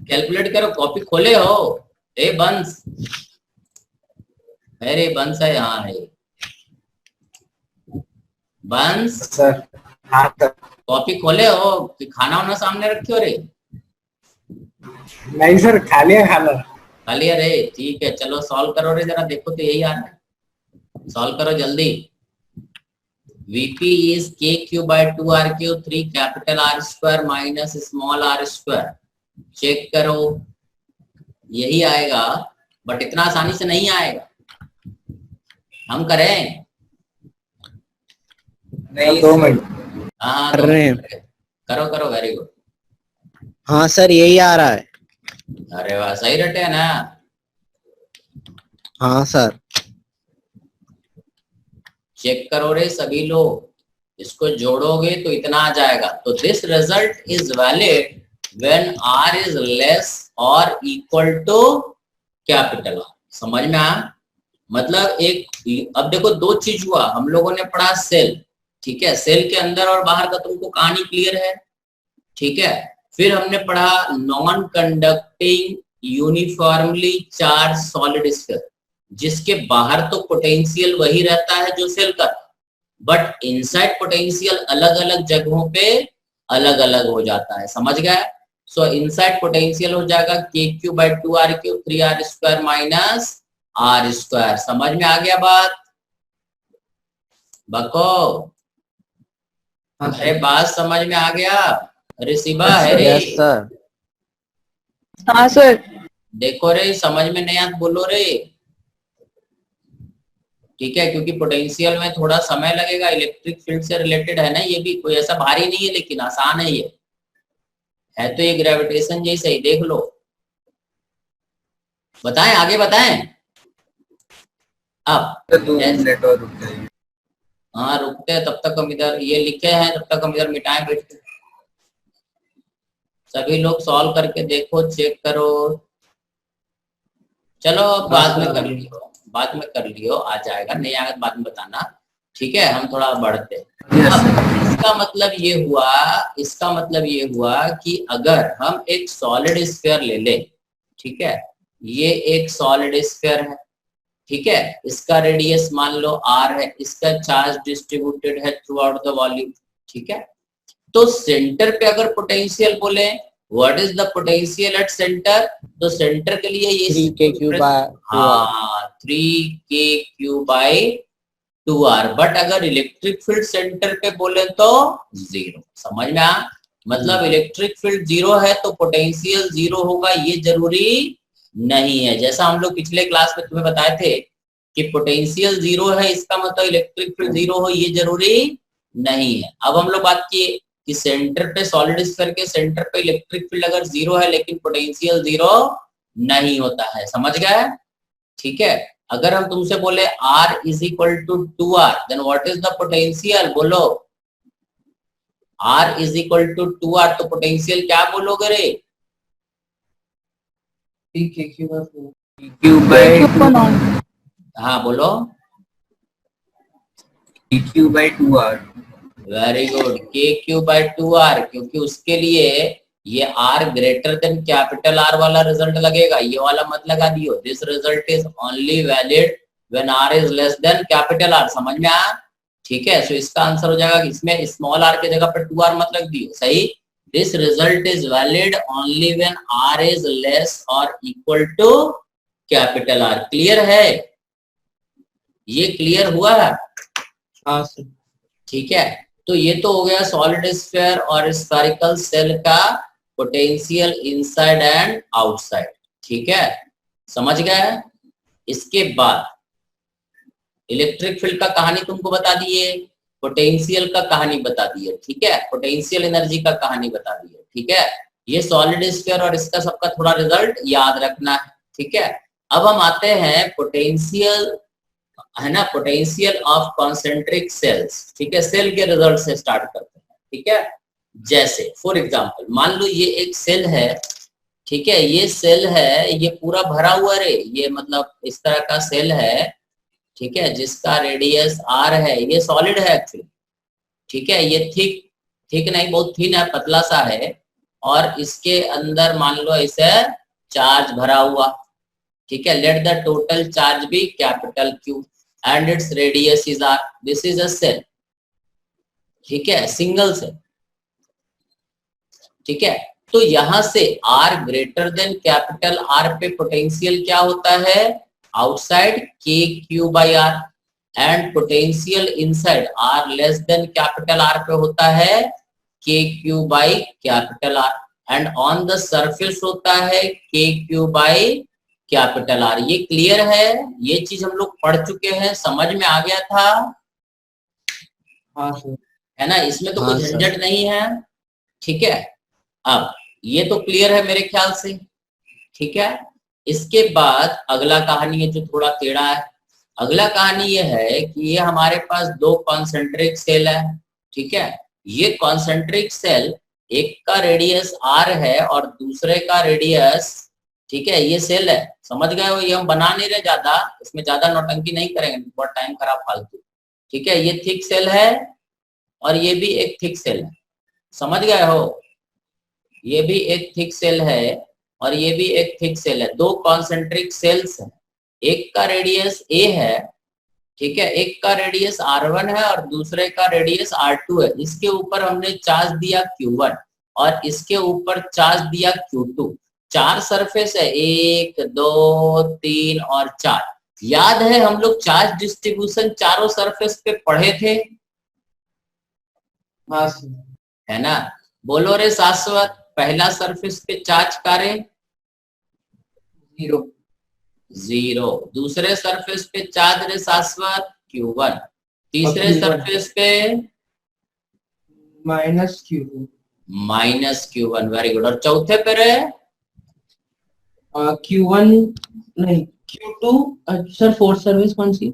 कैलकुलेट करो, कॉपी खोले हो? ए बंस, अरे बंस है, यहाँ है बंस। सर। हाँ सर। कॉपी खोले हो कि खाना वाना सामने रखे हो रे? नहीं सर, खा लिया खाना। खा लिया रे, ठीक है। चलो सॉल्व करो रे जरा, देखो तो यही आ रहा है, सॉल्व करो जल्दी। V P is k q by 2 r cube 3 capital R square minus small r square. Check करो, यही आएगा, बट इतना आसानी से नहीं आएगा। हम करें? नहीं 2 मिनट। हाँ कर रहे हैं। करो करो, वेरी गुड। हाँ सर, यही आ रहा है। अरे वाह, सही रटे ना? हाँ सर। चेक करो रे सभी लोग, इसको जोड़ोगे तो इतना आ जाएगा। तो this result is valid when r is less और इक्वल टू कैपिटल R। समझ में आया? मतलब एक, अब देखो दो चीज हुआ, हम लोगों ने पढ़ा सेल, ठीक है, सेल के अंदर और बाहर का तुमको कहानी क्लियर है, ठीक है। फिर हमने पढ़ा non conducting uniformly charge solid sphere, जिसके बाहर तो पोटेंशियल वही रहता है जो सेल का, बट इनसाइड पोटेंशियल अलग अलग जगहों पे अलग अलग हो जाता है। समझ गए? सो इनसाइड पोटेंशियल हो जाएगा k q by 2 r cube 3 r square minus r square. समझ में आ गया बात बको? अरे बात समझ में आ गया? अरे शिवा है रे? Yes sir. हाँ सर। देखो रे, समझ में नहीं आया बोलो रे, ठीक है, क्योंकि पोटेंशियल में थोड़ा समय लगेगा, इलेक्ट्रिक फील्ड से रिलेटेड है ना, ये भी कोई ऐसा भारी नहीं है, लेकिन आसान है। ये है तो ये ग्रेविटेशन जैसे ही, देख लो। बताएं, आगे बताएं। अब 2 मिनट और रुक जाइए। हाँ रुकते हैं, तब तक हम इधर ये लिखे हैं, तब तक हम इधर मिटाएं बैठ के। सभी लोग सॉल्व करके देखो, चेक करो। चलो बाद में कर लियो, बाद में कर लियो, आ जाएगा, नहीं आएगा बाद में बताना, ठीक है। हम थोड़ा बढ़ते हैं। अब इसका मतलब ये हुआ, इसका मतलब ये हुआ कि अगर हम एक सॉलिड स्फीयर ले ले, ठीक है, ये एक सॉलिड स्फीयर है, ठीक है, इसका रेडियस मान लो r है, इसका चार्ज डिस्ट्रीब्यूटेड है थ्रू आउट द वॉल्यूम, ठीक है। तो सेंटर पे अगर पोटेंशियल बोले, what is the potential at centre, तो सेंटर के लिए ये 3kq by 2r। 3kq by 2r। But अगर इलेक्ट्रिक फील्ड सेंटर पे बोले तो 0। समझ में आ? मतलब इलेक्ट्रिक फील्ड 0 है तो पोटेंशियल 0 होगा, ये जरूरी नहीं है। जैसा हम लोग पिछले क्लास में तुम्हें बताए थे कि पोटेंशियल 0 है, इसका मतलब इलेक्ट्रिक फील्ड 0 हो, ये जरूरी नहीं है। अब हम लोग बात किए कि सेंटर पे सॉलिड स्फीयर के सेंटर पे इलेक्ट्रिक फील्ड अगर 0 है लेकिन पोटेंशियल 0 नहीं होता है। समझ गए? ठीक है। अगर हम तुमसे बोले r is equal to 2r, then what is the potential, बोलो। r is equal to 2r, तो पोटेंशियल क्या बोलोगे रे? क्यू बाई हाँ बोलो। Q by 2r। Very good, के क्यू बाई 2r, क्योंकि उसके लिए ये R greater than capital R वाला रिजल्ट लगेगा, ये वाला मत लगा दियो। This result is only valid when R is less than capital R। समझ में आया? ठीक है, सो इसका आंसर हो जाएगा, इसमें स्मॉल r की जगह पर 2r मत लग दियो। सही। This result is valid only when R is less और equal to capital R। Clear है? ये क्लियर हुआ है? हाँ सर। ठीक है, तो ये तो हो गया सॉलिड स्फीयर और स्फेरिकल सेल का पोटेंशियल इनसाइड एंड आउटसाइड। ठीक है, समझ गए? इसके बाद इलेक्ट्रिक फील्ड का कहानी तुमको बता दिए, पोटेंशियल का कहानी बता दिए। ठीक है, पोटेंशियल एनर्जी का कहानी बता दिए। ठीक है, ये सॉलिड स्फीयर और इसका सबका थोड़ा रिजल्ट याद रखना है। ठीक है, अब हम आते हैं पोटेंशियल, है ना, पोटेंशियल ऑफ कॉन्सेंट्रिक सेल्स। ठीक है, सेल के रिजल्ट से स्टार्ट करते हैं। ठीक है, जैसे फॉर एग्जांपल मान लो ये एक सेल है। ठीक है, ये सेल है, ये पूरा भरा हुआ रे, ये मतलब इस तरह का सेल है। ठीक है, जिसका रेडियस r है, ये सॉलिड है एक्चुअली। ठीक है, ये थिक नहीं, बहुत थिन है, पतला सा है, और इसके अंदर मान लो इसे चार्ज भरा हुआ। ठीक है, let the total charge be capital Q and its radius is r। This is a cell. ठीक है, सिंगल सेल। ठीक है, तो यहां से r greater than capital R पे पोटेंशियल क्या होता है? Outside KQ by R, and potential inside R less than capital R पे होता है KQ by capital R, and on the surface होता है KQ बाई कैपिटल R। ये क्लियर है? ये चीज हम लोग पढ़ चुके हैं, समझ में आ गया था? हाँ सर। है ना, इसमें तो हाँ, कोई सर। झंझट नहीं है। ठीक है, अब ये तो क्लियर है मेरे ख्याल से। ठीक है, इसके बाद अगला कहानी है जो थोड़ा टेढ़ा है। अगला कहानी ये है कि ये हमारे पास दो कॉन्सेंट्रिक सेल है। ठीक है, ये कॉन्सेंट्रिक सेल, एक का रेडियस r है और दूसरे का रेडियस, ठीक है, ये सेल है। समझ गए हो? ये हम बना नहीं रहे ज्यादा, इसमें ज्यादा नौटंकी नहीं करेंगे, बहुत टाइम खराब फालतू। ठीक है, ये थिक सेल है और ये भी एक थिक सेल है। समझ गए हो? ये भी एक थिक सेल है और ये भी एक थिक सेल है। दो कॉन्सेंट्रिक सेल्स हैं, एक का रेडियस a है। ठीक है, एक का रेडियस r1 है और दूसरे का रेडियस r2 है। इसके ऊपर हमने चार्ज दिया q1 और इसके ऊपर चार्ज दिया q2। चार सरफेस है, 1 2 3 और 4। याद है हम लोग चार्ज डिस्ट्रीब्यूशन चारों सरफेस पे पढ़े थे? हाँ सर। है ना? बोलो रे शाश्वत, पहला सरफेस पे चार्ज करे 0। 0। दूसरे सरफेस पे चार्ज रे शाश्वत q1। तीसरे Q1। सरफेस पे -Q2। -q1। Very good. और चौथे पे रे Q1 नहीं, Q2। सर फोर्थ सर्विस कौन सी?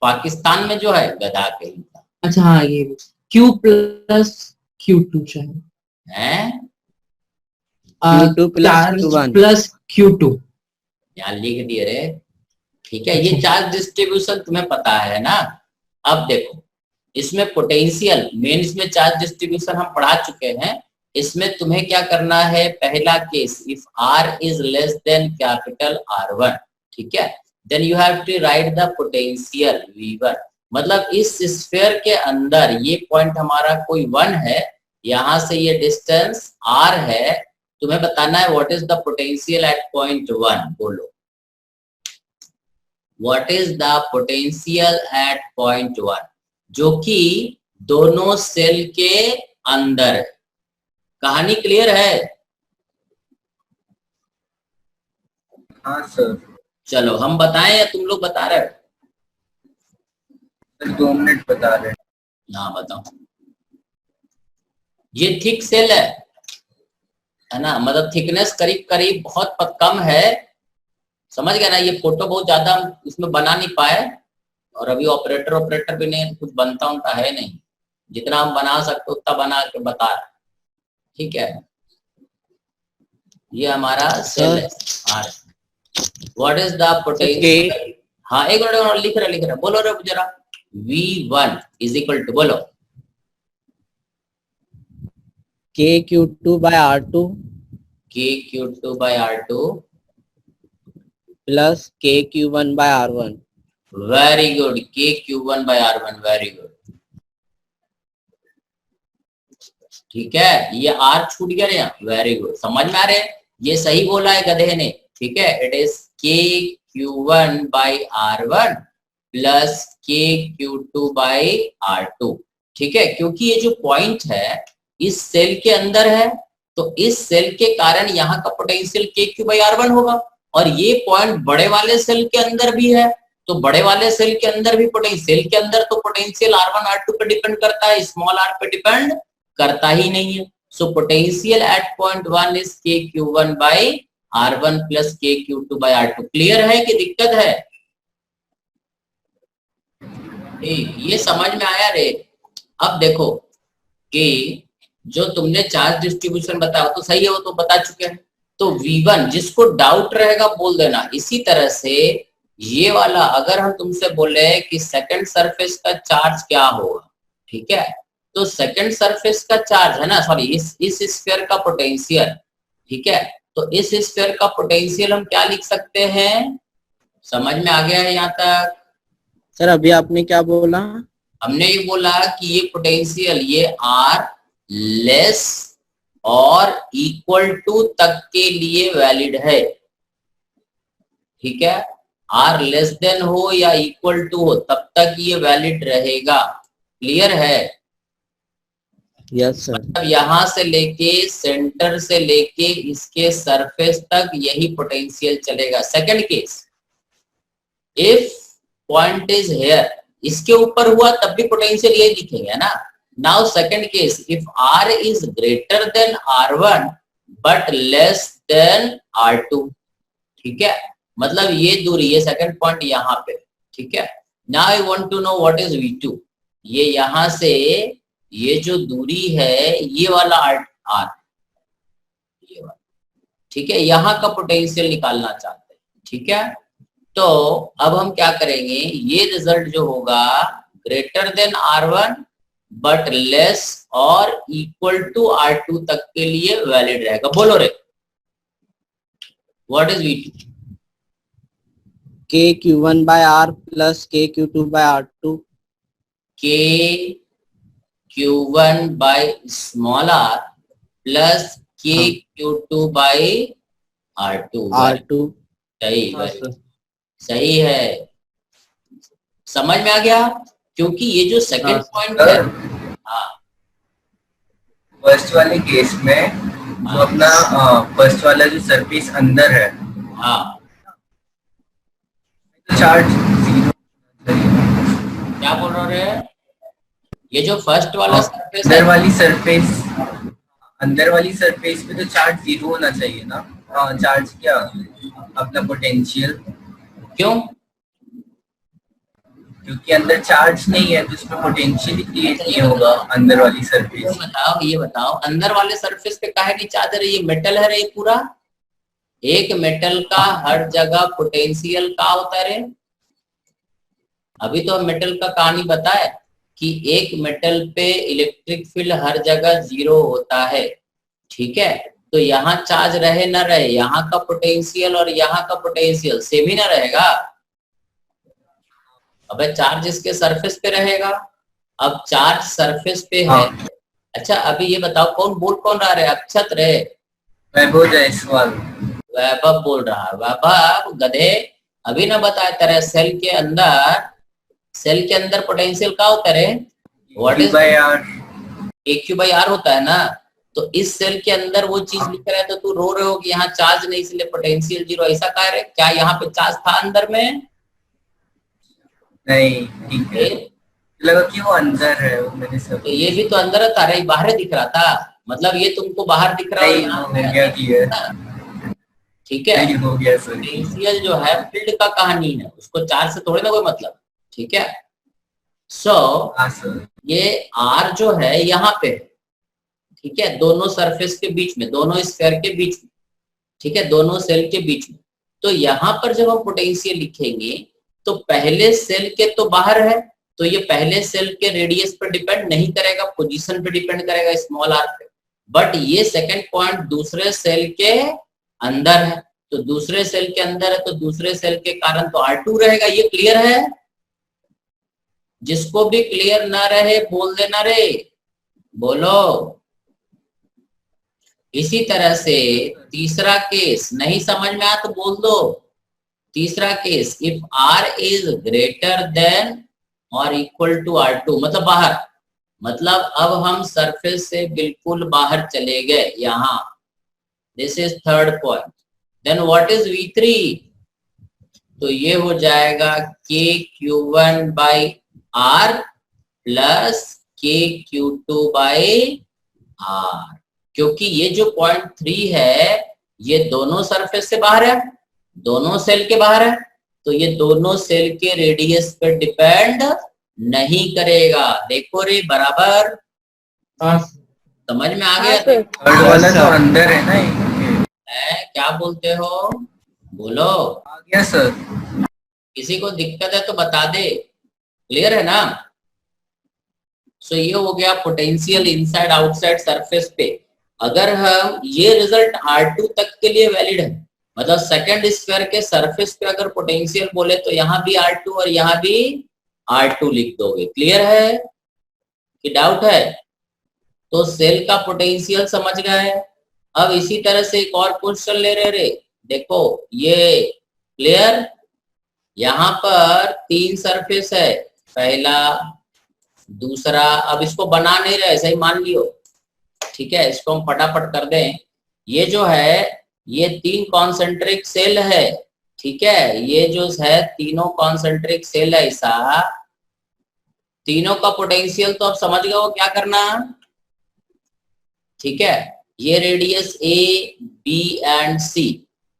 पाकिस्तान में जो है गधा कहीं का अच्छा हाँ, ये Q प्लस Q2 चाहिए। है, Q2 plus Q1। Plus Q2। यहाँ लिख दिए रे। ठीक है, ये चार्ज डिस्ट्रीब्यूशन तुम्हें पता है ना? अब देखो, इसमें पोटेंशियल, मेन इसमें चार्ज डिस्ट्रीब्यूशन हम पढ़ा चुके हैं। इसमें तुम्हें क्या करना है? पहला case, if r is less than capital R1, ठीक है, then you have to write the potential V1। मतलब इस स्फीयर के अंदर ये पॉइंट हमारा कोई 1 है, यहां से ये डिस्टेंस r है। तुम्हें बताना है what is the potential eight point 1। बोलो, what is the potential eight point 1, जो कि दोनों सेल के अंदर है। कहानी क्लियर है? हाँ सर। चलो हम बताएं या तुम लोग बता रहे हो? सर 2 मिनट बता रहे हैं। हाँ बताओ। ये थिक सेल है ना, मतलब थिकनेस करीब करीब बहुत कम है। समझ गए ना? ये फोटो बहुत ज्यादा हम इसमें बना नहीं पाए, और अभी ऑपरेटर भी नहीं, कुछ बनता उनता है नहीं। जितना हम बना सकते उतना बना के बता रहे। ठीक है, ये हमारा सेल है। हाँ, व्हाट इज द पोटेंशियल? हाँ एक मिनट, लिख रहे बोलो रे जरा। V1 इज इक्वल टू, बोलो KQ2/R2 KQ2/R2 plus KQ1/R1. Very good, KQ1/R1, very good. ठीक है, ये R छूट गया यहाँ, वेरी गुड, समझ में आ रहे हैं? ये सही बोला है गधे ने। ठीक है, it is KQ1/R1 plus KQ2/R2। ठीक है, क्योंकि ये जो पॉइंट है इस सेल के अंदर है, तो इस सेल के कारण यहाँ का पोटेंशियल KQ/R1 होगा, और ये पॉइंट बड़े वाले सेल के अंदर भी है, तो बड़े वाले सेल के अंदर भी पोटेंशियल के अंदर तो पोटेंशियल R1 R2 पे डिपेंड करता है, स्मॉल r पे डिपेंड करता ही नहीं है। So potential at point 1 is KQ1/R1 plus KQ2/R2। Clear है कि दिक्कत है? ये समझ में आया रे? अब देखो कि जो तुमने चार्ज डिस्ट्रीब्यूशन बताया तो सही है, वो तो बता चुके हैं। तो V1 जिसको डाउट रहेगा बोल देना। इसी तरह से ये वाला अगर हम तुमसे बोले कि सेकंड सरफेस का चार्ज क्या होगा, ठीक है, तो सेकंड सरफेस का चार्ज है ना, सॉरी इस स्फीयर का पोटेंशियल, ठीक है, तो इस स्फीयर का पोटेंशियल हम क्या लिख सकते हैं? समझ में आ गया है यहाँ तक? सर अभी आपने क्या बोला? हमने ये बोला कि ये पोटेंशियल ये R लेस और इक्वल टू तक के लिए वैलिड है। ठीक है, R लेस देन हो या इक्वल टू हो तब तक ये वैलिड रहेगा। क्लियर है? Yes sir. मतलब यहां से लेके सेंटर से लेके इसके सरफेस तक यही पोटेंशियल चलेगा। Second case, if point is here, इसके ऊपर हुआ तब भी पोटेंशियल ये लिखेंगे ना। Now second case, if R is greater then R1 but less than R2। ठीक है, मतलब ये दूरी, ये सेकंड पॉइंट यहाँ पे। ठीक है, now I want to know what is V2। ये यहां से ये जो दूरी है ये वाला R, ये वाला, ठीक है, यहाँ का पोटेंशियल निकालना चाहते हैं। ठीक है, तो अब हम क्या करेंगे, ये रिजल्ट जो होगा greater than R1 but less और इक्वल टू R2 तक के लिए वैलिड रहेगा। बोलो रे, what is V2? KQ1/R plus KQ2/R2. KQ1/r plus KQ2/R2। R2. सही, सही है, समझ में आ गया? क्योंकि ये जो सेकंड पॉइंट है, हाँ, फर्स्ट वाले केस में जो अपना फर्स्ट वाला जो सरफेस अंदर है, हाँ, चार्ज जीरो। क्या बोल रहे हैं? ये जो फर्स्ट वाला सरफेस अंदर वाली सरफेस पे तो चार्ज जीरो होना चाहिए ना। चार्ज क्या, अपना पोटेंशियल। क्यों? क्योंकि अंदर चार्ज नहीं है तो उसमें पोटेंशियल क्रिएट नहीं होगा अंदर वाली सरफेस। ये बताओ अंदर वाले सरफेस पे काहे की चार्ज है? ये मेटल है रे पूरा। एक मेटल का हर जगह पोटेंशियल का होता है रे। अभी तो हम मेटल का कहानी बताए कि एक मेटल पे इलेक्ट्रिक फील्ड हर जगह जीरो होता है। ठीक है, तो यहाँ चार्ज रहे ना रहे, यहाँ का पोटेंशियल और यहाँ का पोटेंशियल सेम ही ना रहेगा। अबे चार्ज इसके सरफेस पे रहेगा। अब चार्ज सरफेस पे है। अच्छा अभी ये बताओ कौन रहा है? अक्षत रे, वैभव जायसवाल। वैभव बोल रहा है। वैभव गधे, अभी ना बताया तेरे सेल के अंदर पोटेंशियल का होता है? व्हाट इज KQ/R होता है ना। तो इस सेल के अंदर वो चीज लिख रहा है तो तू रो रहे हो कि यहाँ चार्ज नहीं इसलिए पोटेंशियल जीरो, ऐसा कह रहे? क्या यहाँ पे चार्ज था अंदर में? नहीं, ठीक है, लगा कि वो अंदर है। मैंने सब तो ये भी तो अंदर था रे, बाहर दिख रहा था। मतलब ये तुमको बाहर दिख रहा है, यहाँ ठीक है। हो गया सर। पोटेंशियल जो है फील्ड का कहानी है, उसको चार्ज से थोड़ी ना कोई मतलब। ठीक है, सो ये R जो है यहाँ पे, ठीक है, दोनों सरफेस के बीच में, दोनों स्फीयर के बीच में, ठीक है, दोनों सेल के बीच में। तो यहाँ पर जब हम पोटेंशियल लिखेंगे तो पहले सेल के तो बाहर है, तो ये पहले सेल के रेडियस पर डिपेंड नहीं करेगा, पोजीशन पे डिपेंड करेगा, स्मॉल r पे। बट ये सेकंड पॉइंट दूसरे सेल के अंदर है, तो दूसरे सेल के अंदर है तो दूसरे सेल के कारण तो R2 रहेगा। ये क्लियर है? जिसको भी क्लियर ना रहे बोल देना रे, बोलो। इसी तरह से तीसरा केस नहीं समझ में आया तो बोल दो। तीसरा case, if R is greater then और इक्वल टू R2, मतलब बाहर, मतलब अब हम सरफेस से बिल्कुल बाहर चले गए यहाँ, this is third point. Then what is V3? तो ये हो जाएगा KQ1 by R plus KQ2 by R, क्योंकि ये जो पॉइंट 3 है ये दोनों सरफेस से बाहर है, दोनों सेल के बाहर है, तो ये दोनों सेल के रेडियस पे डिपेंड नहीं करेगा। देखो रे बराबर, समझ में आ गया? थर्ड वाला तो अंदर है ना ये। क्या बोलते हो, बोलो। आ गया सर। किसी को दिक्कत है तो बता दे, क्लियर है ना? सो ये हो गया पोटेंशियल इनसाइड आउटसाइड सरफेस पे। अगर हम ये रिजल्ट R2 तक के लिए वैलिड है, मतलब सेकंड स्क्वायर के सरफेस पे अगर पोटेंशियल बोले तो यहाँ भी R2 और यहाँ भी R2 लिख दोगे। क्लियर है कि डाउट है? तो सेल का पोटेंशियल समझ गए। अब इसी तरह से एक और क्वेश्चन ले रहे रे, देखो ये क्लियर। यहाँ पर 3 सरफेस है, पहला दूसरा, अब इसको बना नहीं रहे, सही मान लियो, ठीक है? इसको हम फटाफट कर दें। ये जो है ये 3 कॉन्सेंट्रिक सेल है, ठीक है? ये जो है तीनों कॉन्सेंट्रिक सेल है, ऐसा तीनों का पोटेंशियल तो अब समझ गए हो क्या करना, ठीक है? ये radius A, B and C,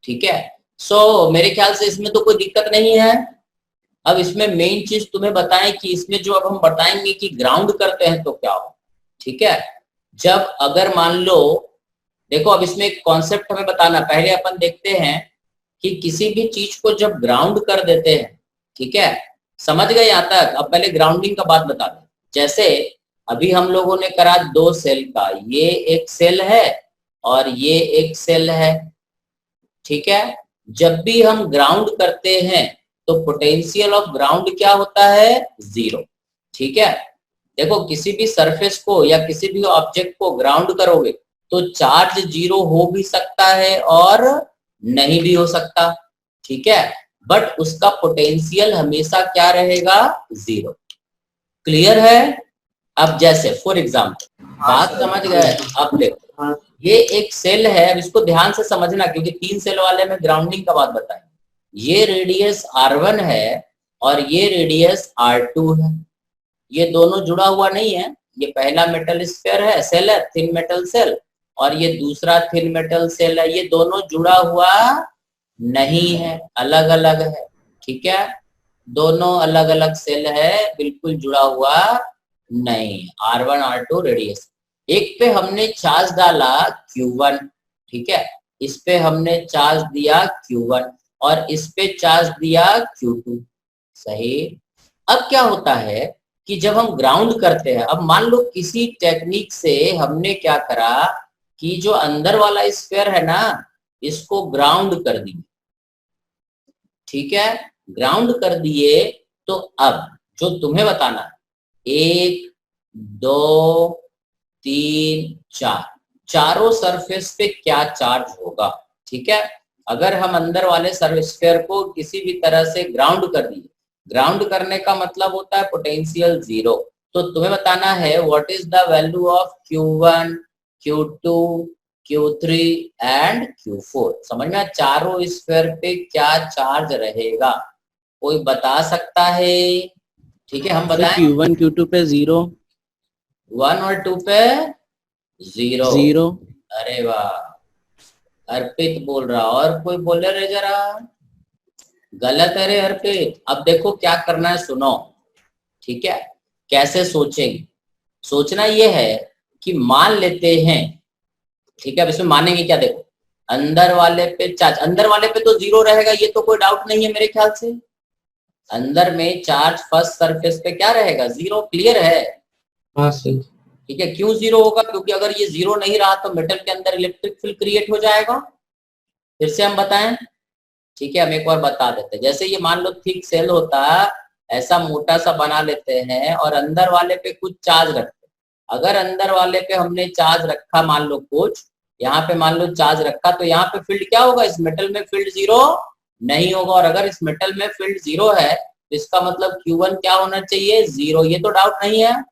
ठीक है? सो मेरे ख्याल से इसमें तो कोई दिक्कत नहीं है। अब इसमें मेन चीज तुम्हें बताएं कि इसमें जो अब हम बताएंगे कि ग्राउंड करते हैं तो क्या हो, ठीक है? जब अगर मान लो, देखो अब इसमें एक कॉन्सेप्ट हमें बताना, पहले अपन देखते हैं कि किसी भी चीज को जब ग्राउंड कर देते हैं, ठीक है? समझ गए यहाँ तक? अब पहले ग्राउंडिंग का बात बता दें। जैसे अभी हम लोगों ने करा 2 सेल का, ये एक सेल है और ये एक सेल है, ठीक है? जब भी हम ग्राउंड करते हैं तो पोटेंशियल ऑफ ग्राउंड क्या होता है? 0, ठीक है? देखो किसी भी सरफेस को या किसी भी ऑब्जेक्ट को ग्राउंड करोगे तो चार्ज 0 हो भी सकता है और नहीं भी हो सकता, ठीक है? बट उसका पोटेंशियल हमेशा क्या रहेगा? 0। क्लियर है? अब जैसे फॉर एग्जाम्पल, बात समझ गए? अब देखो ये एक सेल है, अब इसको ध्यान से समझना क्योंकि 3 सेल वाले में ग्राउंडिंग का बात बताएं। ये रेडियस R1 है और ये रेडियस R2 है, ये दोनों जुड़ा हुआ नहीं है। ये पहला मेटल स्फीयर है, सेल है, थिन मेटल सेल, और ये दूसरा थिन मेटल सेल है, ये दोनों जुड़ा हुआ नहीं है, अलग अलग है, ठीक है? दोनों अलग अलग सेल है, बिल्कुल जुड़ा हुआ नहीं, R1 R2 रेडियस। एक पे हमने चार्ज डाला Q1, ठीक है? इस पे हमने चार्ज दिया Q1 और इस पे चार्ज दिया Q2, सही। अब क्या होता है कि जब हम ग्राउंड करते हैं, अब मान लो किसी टेक्निक से हमने क्या करा कि जो अंदर वाला स्फीयर है ना, इसको ग्राउंड कर दिए, ठीक है? ग्राउंड कर दिए तो अब जो तुम्हें बताना, 1 2 3 4, चारों सरफेस पे क्या चार्ज होगा, ठीक है? अगर हम अंदर वाले स्फीयर को किसी भी तरह से ग्राउंड कर दिए, ग्राउंड करने का मतलब होता है पोटेंशियल 0, तो तुम्हें बताना है what is the value of Q1, Q2, Q3 and Q4। समझ में? चारों स्फीयर पे क्या चार्ज रहेगा, कोई बता सकता है? ठीक है, हम बताएं। Q1 Q2 पे 0, 1 और 2 पे 0। अरे वाह, अर्पित बोल रहा, और कोई बोले रे जरा? गलत है रे अर्पित। अब देखो क्या करना है, सुनो, ठीक है? कैसे सोचेंगे? सोचना ये है कि मान लेते हैं, ठीक है? अब इसमें मानेंगे क्या? देखो अंदर वाले पे चार्ज, अंदर वाले पे तो 0 रहेगा, ये तो कोई डाउट नहीं है मेरे ख्याल से। अंदर में चार्ज फर्स्ट सरफेस पे क्या रहेगा? 0, क्लियर है? हाँ सर। ठीक है, क्यों जीरो होगा? क्योंकि अगर ये जीरो नहीं रहा तो मेटल के अंदर इलेक्ट्रिक फील्ड क्रिएट हो जाएगा। फिर से हम बताएं, ठीक है, हम एक बार बता देते हैं। जैसे ये मान लो थिक सेल होता है, ऐसा मोटा सा बना लेते हैं और अंदर वाले पे कुछ चार्ज रखते हैं। अगर अंदर वाले पे हमने चार्ज रखा, मान लो कुछ यहाँ पे मान लो चार्ज रखा, तो यहाँ पे फील्ड क्या होगा? इस मेटल में फील्ड जीरो नहीं होगा। और अगर इस मेटल में फील्ड जीरो है तो इसका मतलब Q1 क्या होना चाहिए? जीरो। ये तो डाउट नहीं है,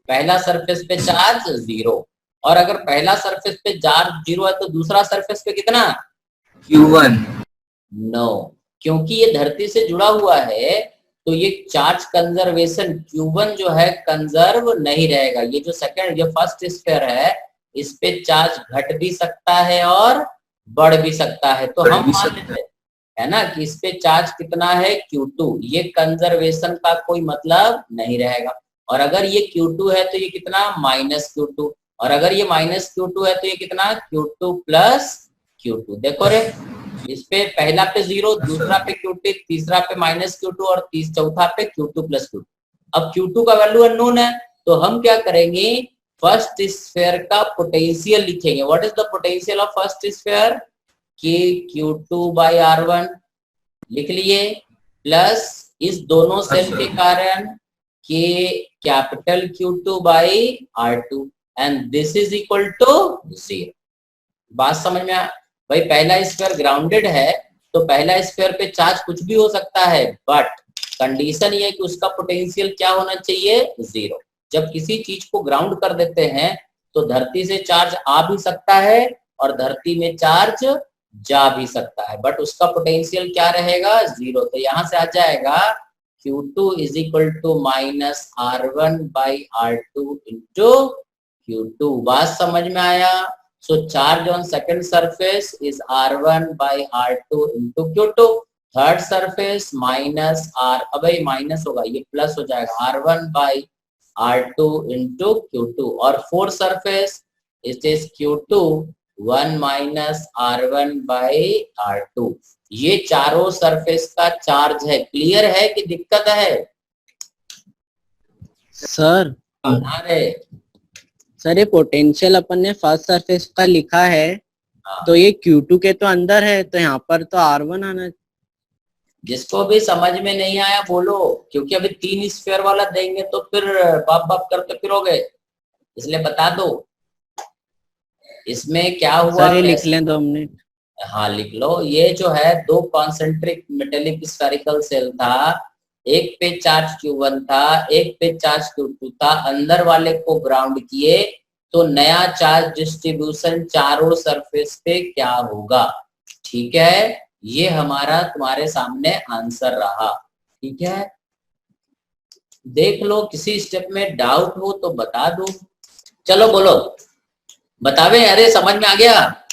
पहला सरफेस पे चार्ज जीरो। और अगर पहला सरफेस पे चार्ज जीरो है तो दूसरा सरफेस पे कितना? Q1। नो, क्योंकि ये धरती से जुड़ा हुआ है तो ये चार्ज कंजर्वेशन Q1 जो है कंजर्व नहीं रहेगा। ये जो सेकंड, ये फर्स्ट स्फीयर है, इस पे चार्ज घट भी सकता है और बढ़ भी सकता है। तो हम मान लेते हैं, है ना, कि इस पे चार्ज कितना है? Q2। ये कंजर्वेशन का कोई मतलब नहीं रहेगा। और अगर ये Q2 है तो ये कितना? -Q2। और अगर ये -Q2 है तो ये कितना? Q2 plus Q2। देखो रे, इस पे पहला पे जीरो, दूसरा पे Q2, तीसरा पे -Q2 और चौथा पे Q2 प्लस Q2। अब Q2 का वैल्यू अननोन है तो हम क्या करेंगे? फर्स्ट स्फीयर का पोटेंशियल लिखेंगे। What is the potential of first sphere? Q2/R1 लिख लिए, प्लस इस दोनों सेल के कारण capital Q2/R2 and this is equal to 0। बात समझ में आ? भाई पहला स्फीयर ग्राउंडेड है तो पहला स्फीयर पे चार्ज कुछ भी हो सकता है, बट कंडीशन ये है कि उसका पोटेंशियल क्या होना चाहिए? 0। जब किसी चीज को ग्राउंड कर देते हैं तो धरती से चार्ज आ भी सकता है और धरती में चार्ज जा भी सकता है, बट उसका पोटेंशियल क्या रहेगा? 0। तो यहां से आ जाएगा Q2 is equal to -R1/R2 into Q2। बात समझ में आया? So charge on second surface is R1/R2 into Q2. Third surface minus R, अब ये माइनस होगा, ये प्लस हो जाएगा, R1/R2 into Q2। और fourth surface it is Q2 1 minus R1/R2। ये चारों सरफेस का चार्ज है। क्लियर है कि दिक्कत है? सर अरे सर ये पोटेंशियल अपन ने फर्स्ट सरफेस का लिखा है, तो ये Q2 के तो अंदर है, तो यहाँ पर तो R1 आना। जिसको भी समझ में नहीं आया बोलो, क्योंकि अभी 3 स्फीयर वाला देंगे तो फिर बाप बाप करते फिरोगे, इसलिए बता दो इसमें क्या हुआ। सर ये लिख लें 2 मिनट। हाँ लिख लो। ये जो है 2 कॉन्सेंट्रिक मेटेलिक स्फेरिकल सेल था, एक पे चार्ज Q1 था, एक पे चार्ज Q2 था। अंदर वाले को ग्राउंड किए तो नया चार्ज डिस्ट्रीब्यूशन चारों सरफेस पे क्या होगा? ठीक है, ये हमारा तुम्हारे सामने आंसर रहा। ठीक है, देख लो, किसी स्टेप में डाउट हो तो बता दो। चलो बोलो, बतावे। अरे समझ में आ गया?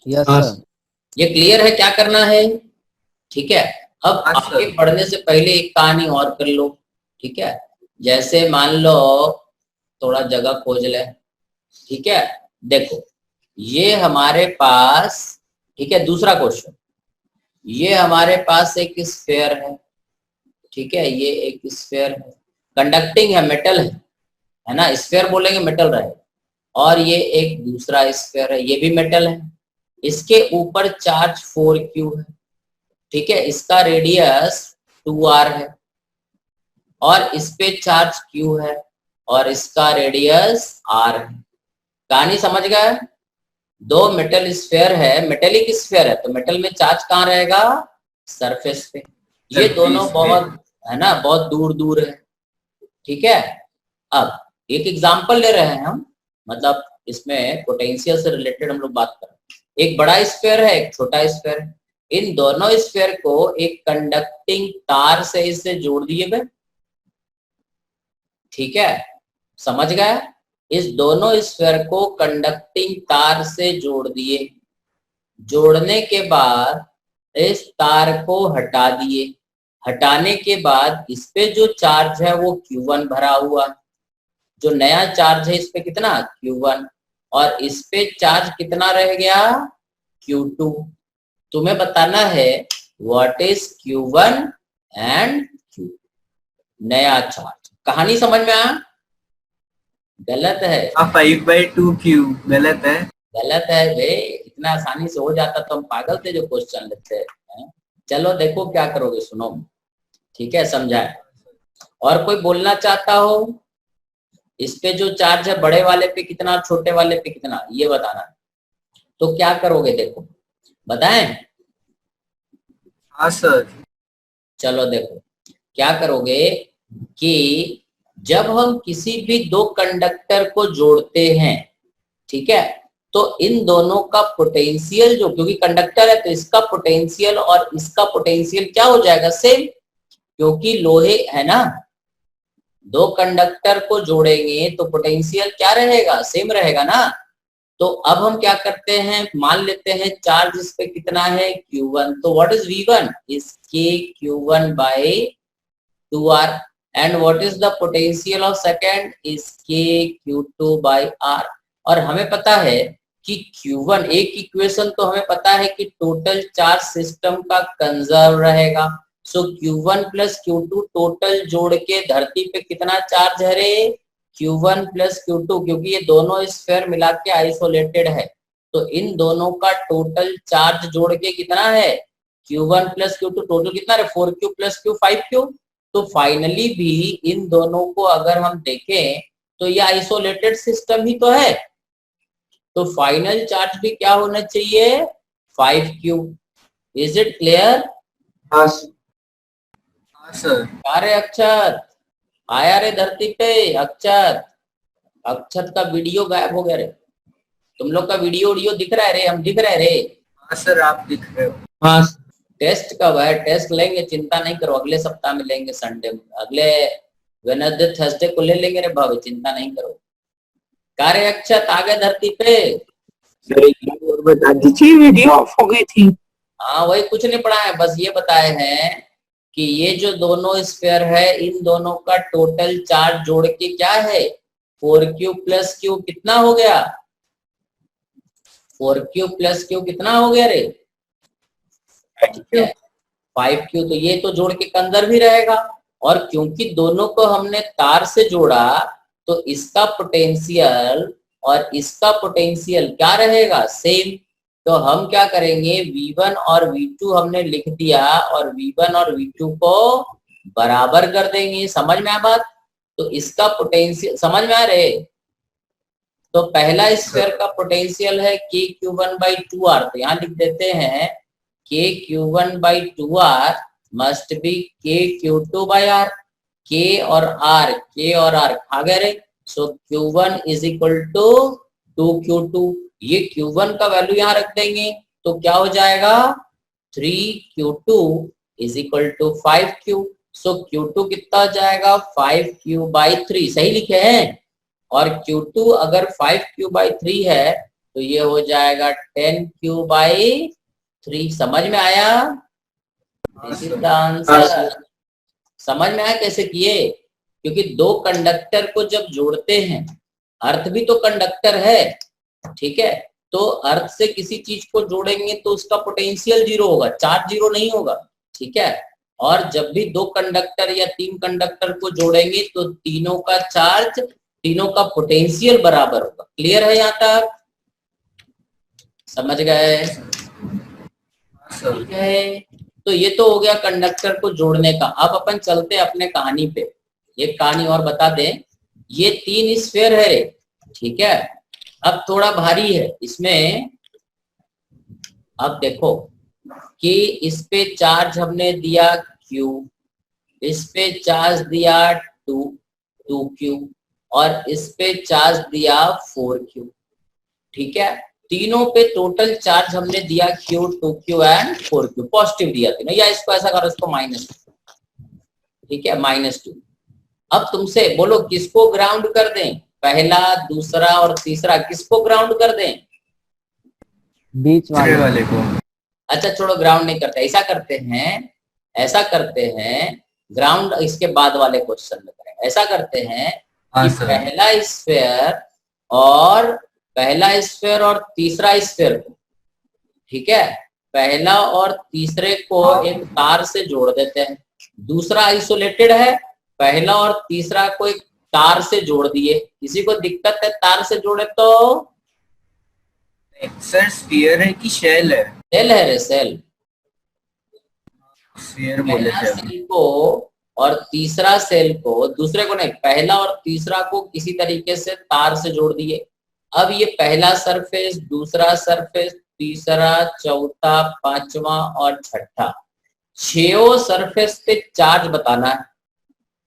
Yes sir. ये क्लियर है क्या करना है? ठीक है, अब आगे बढ़ने से पहले एक कहानी और कर लो। ठीक है, जैसे मान लो थोड़ा जगह खोज ले। ठीक है, देखो ये हमारे पास, ठीक है, दूसरा क्वेश्चन, ये हमारे पास एक स्फीयर है। ठीक है, ये एक स्फीयर है, कंडक्टिंग है, मेटल है ना, स्फीयर बोलेंगे मेटल रहे। और ये एक दूसरा स्फीयर है, ये भी मेटल है। इसके ऊपर चार्ज 4Q है। ठीक है, इसका रेडियस 2R है और इस पे चार्ज Q है और इसका रेडियस R है। कहानी समझ गए? 2 मेटल स्फीयर है, मेटेलिक स्फीयर है, तो मेटल में चार्ज कहाँ रहेगा? सरफेस पे। ये दोनों बहुत, है ना, बहुत दूर दूर है। ठीक है, अब एक एग्जांपल ले रहे हैं हम, मतलब इसमें पोटेंशियल से रिलेटेड हम लोग बात कर रहे हैं। एक बड़ा स्फीयर है, एक छोटा स्फीयर है। इन दोनों स्फीयर को एक कंडक्टिंग तार से इससे जोड़ दिए गए। ठीक है, समझ गए? इस दोनों स्फीयर को कंडक्टिंग तार से जोड़ दिए। जोड़ने के बाद इस तार को हटा दिए। हटाने के बाद इस पे जो चार्ज है वो Q1 भरा हुआ, जो नया चार्ज है इस पे कितना? Q1। और इस पे चार्ज कितना रह गया? Q2। तुम्हें बताना है what is Q1 and Q, नया चार्ज। कहानी समझ में आया? गलत है, 5/2 क्यूब गलत है। गलत है बे, इतना आसानी से हो जाता तो हम पागल थे जो क्वेश्चन लेते हैं। चलो देखो क्या करोगे, सुनो, ठीक है, समझाए। और कोई बोलना चाहता हो इस पे जो चार्ज है बड़े वाले पे कितना, छोटे वाले पे कितना, ये बताना। तो क्या करोगे, देखो बताएं। हाँ सर। चलो देखो क्या करोगे कि जब हम किसी भी दो कंडक्टर को जोड़ते हैं, ठीक है, तो इन दोनों का पोटेंशियल जो, क्योंकि कंडक्टर है तो इसका पोटेंशियल और इसका पोटेंशियल क्या हो जाएगा, सेम, क्योंकि लोहे है ना, दो कंडक्टर को जोड़ेंगे तो पोटेंशियल क्या रहेगा, सेम रहेगा ना। तो अब हम क्या करते हैं, मान लेते हैं चार्ज इस पे कितना है, Q1, तो what is V1 is K-Q1 by 2R, and what is the potential of second is K-Q2 by R। और हमें पता है कि Q1, एक इक्वेशन तो हमें पता है कि टोटल चार्ज सिस्टम का कंजर्व रहेगा। सो Q1 प्लस Q2 टोटल जोड़ के धरती पे कितना चार्ज है रे, Q1 प्लस Q2, क्योंकि ये दोनों स्फीयर मिला के आइसोलेटेड है, तो इन दोनों का टोटल चार्ज जोड़ के कितना है, Q1 प्लस Q2 टोटल कितना है, 4Q प्लस Q 5Q। तो फाइनली भी इन दोनों को अगर हम देखें तो ये आइसोलेटेड सिस्टम ही तो है, तो फाइनल चार्ज भी क्या होना चाहिए, 5Q। Is it clear? हाँ सर। अरे अक्षत आया रे धरती पे, अक्षत, अक्षत का वीडियो गायब हो गया रे, तुम लोग का वीडियो दिख रहा है रे, हम दिख रहे रे। हाँ सर, आप दिख रहे हो। हाँ टेस्ट कब है, टेस्ट लेंगे, चिंता नहीं करो, अगले सप्ताह में लेंगे, संडे में, अगले वेडनेसडे थर्सडे को ले लेंगे रे भाभी, चिंता नहीं करो। कार्य अक्षत आ गए धरती पे। और बता दीजिए, वीडियो ऑफ हो गई थी। हाँ वही, कुछ नहीं पढ़ा है, बस ये बताए हैं कि ये जो दोनों स्फीयर है इन दोनों का टोटल चार्ज जोड़ के क्या है, 4Q प्लस Q कितना हो गया, 4Q प्लस Q कितना हो गया रे, 5Q। तो ये तो जोड़ के कंजर्व ही रहेगा, और क्योंकि दोनों को हमने तार से जोड़ा तो इसका पोटेंशियल और इसका पोटेंशियल क्या रहेगा, सेम। तो हम क्या करेंगे, V1 और V2 हमने लिख दिया और V1 और V2 को बराबर कर देंगे। समझ में आया बात? तो इसका पोटेंशियल समझ में आ रहे, तो पहला स्फीयर का पोटेंशियल है K-Q1 by 2R, तो यहाँ लिख देते हैं K-Q1 by 2R must be K-Q2 by R। K और R खा गए रे, सो Q1 is equal to 2Q2, ये Q1 का वैल्यू यहाँ रख देंगे तो क्या हो जाएगा, 3Q2 is equal to 5Q। So Q2 कितना हो जाएगा, 5Q by 3, सही लिखे हैं। और Q2 अगर 5Q by 3 है तो ये हो जाएगा 10Q by 3। समझ में आया? This is the answer. समझ में आया कैसे किए? क्योंकि दो कंडक्टर को जब जोड़ते हैं, अर्थ भी तो कंडक्टर है, ठीक है, तो अर्थ से किसी चीज को जोड़ेंगे तो उसका पोटेंशियल जीरो होगा, चार्ज जीरो नहीं होगा, ठीक है। और जब भी दो कंडक्टर या तीन कंडक्टर को जोड़ेंगे तो तीनों का चार्ज, तीनों का पोटेंशियल बराबर होगा। क्लियर है यहाँ तक? समझ गए? ठीक है, तो ये तो हो गया कंडक्टर को जोड़ने का। अब अपन चलते हैं अपने कहानी पे। एक कहानी और बता दें, ये 3 स्फीयर है रे, ठीक है। अब थोड़ा भारी है इसमें, अब देखो कि इस पे चार्ज हमने दिया Q, इस पे चार्ज दिया 2Q और इस पे चार्ज दिया 4Q, ठीक है। तीनों पे टोटल चार्ज हमने दिया Q, 2Q and 4Q, positive दिया तीनों, या इसको ऐसा करो, इसको -2, ठीक है, -2। अब तुमसे बोलो किसको ग्राउंड कर दें, पहला, दूसरा और तीसरा किसको ग्राउंड कर दें? बीच वाले को। अच्छा छोड़ो, ग्राउंड नहीं करते, ऐसा करते हैं, ग्राउंड इसके बाद वाले क्वेश्चन में करें। ऐसा करते हैं कि पहला स्फीयर और तीसरा स्फीयर को, ठीक है, पहला और तीसरे को एक तार से जोड़ देते हैं। दूसरा आइसोलेटेड है, पहला और तीसरा को एक तार से जोड़ दिए। किसी को दिक्कत है तार से जोड़े तो? सर स्फीयर है कि शेल है? सेल है रे, सेल। स्फीयर बोले पहला थे अभी। सेल को और तीसरा सेल को, दूसरे को नहीं, पहला और तीसरा को किसी तरीके से तार से जोड़ दिए। अब ये पहला सरफेस, दूसरा सरफेस, तीसरा, चौथा, पांचवा और छठा, 6 सरफेस पे चार्ज बताना है।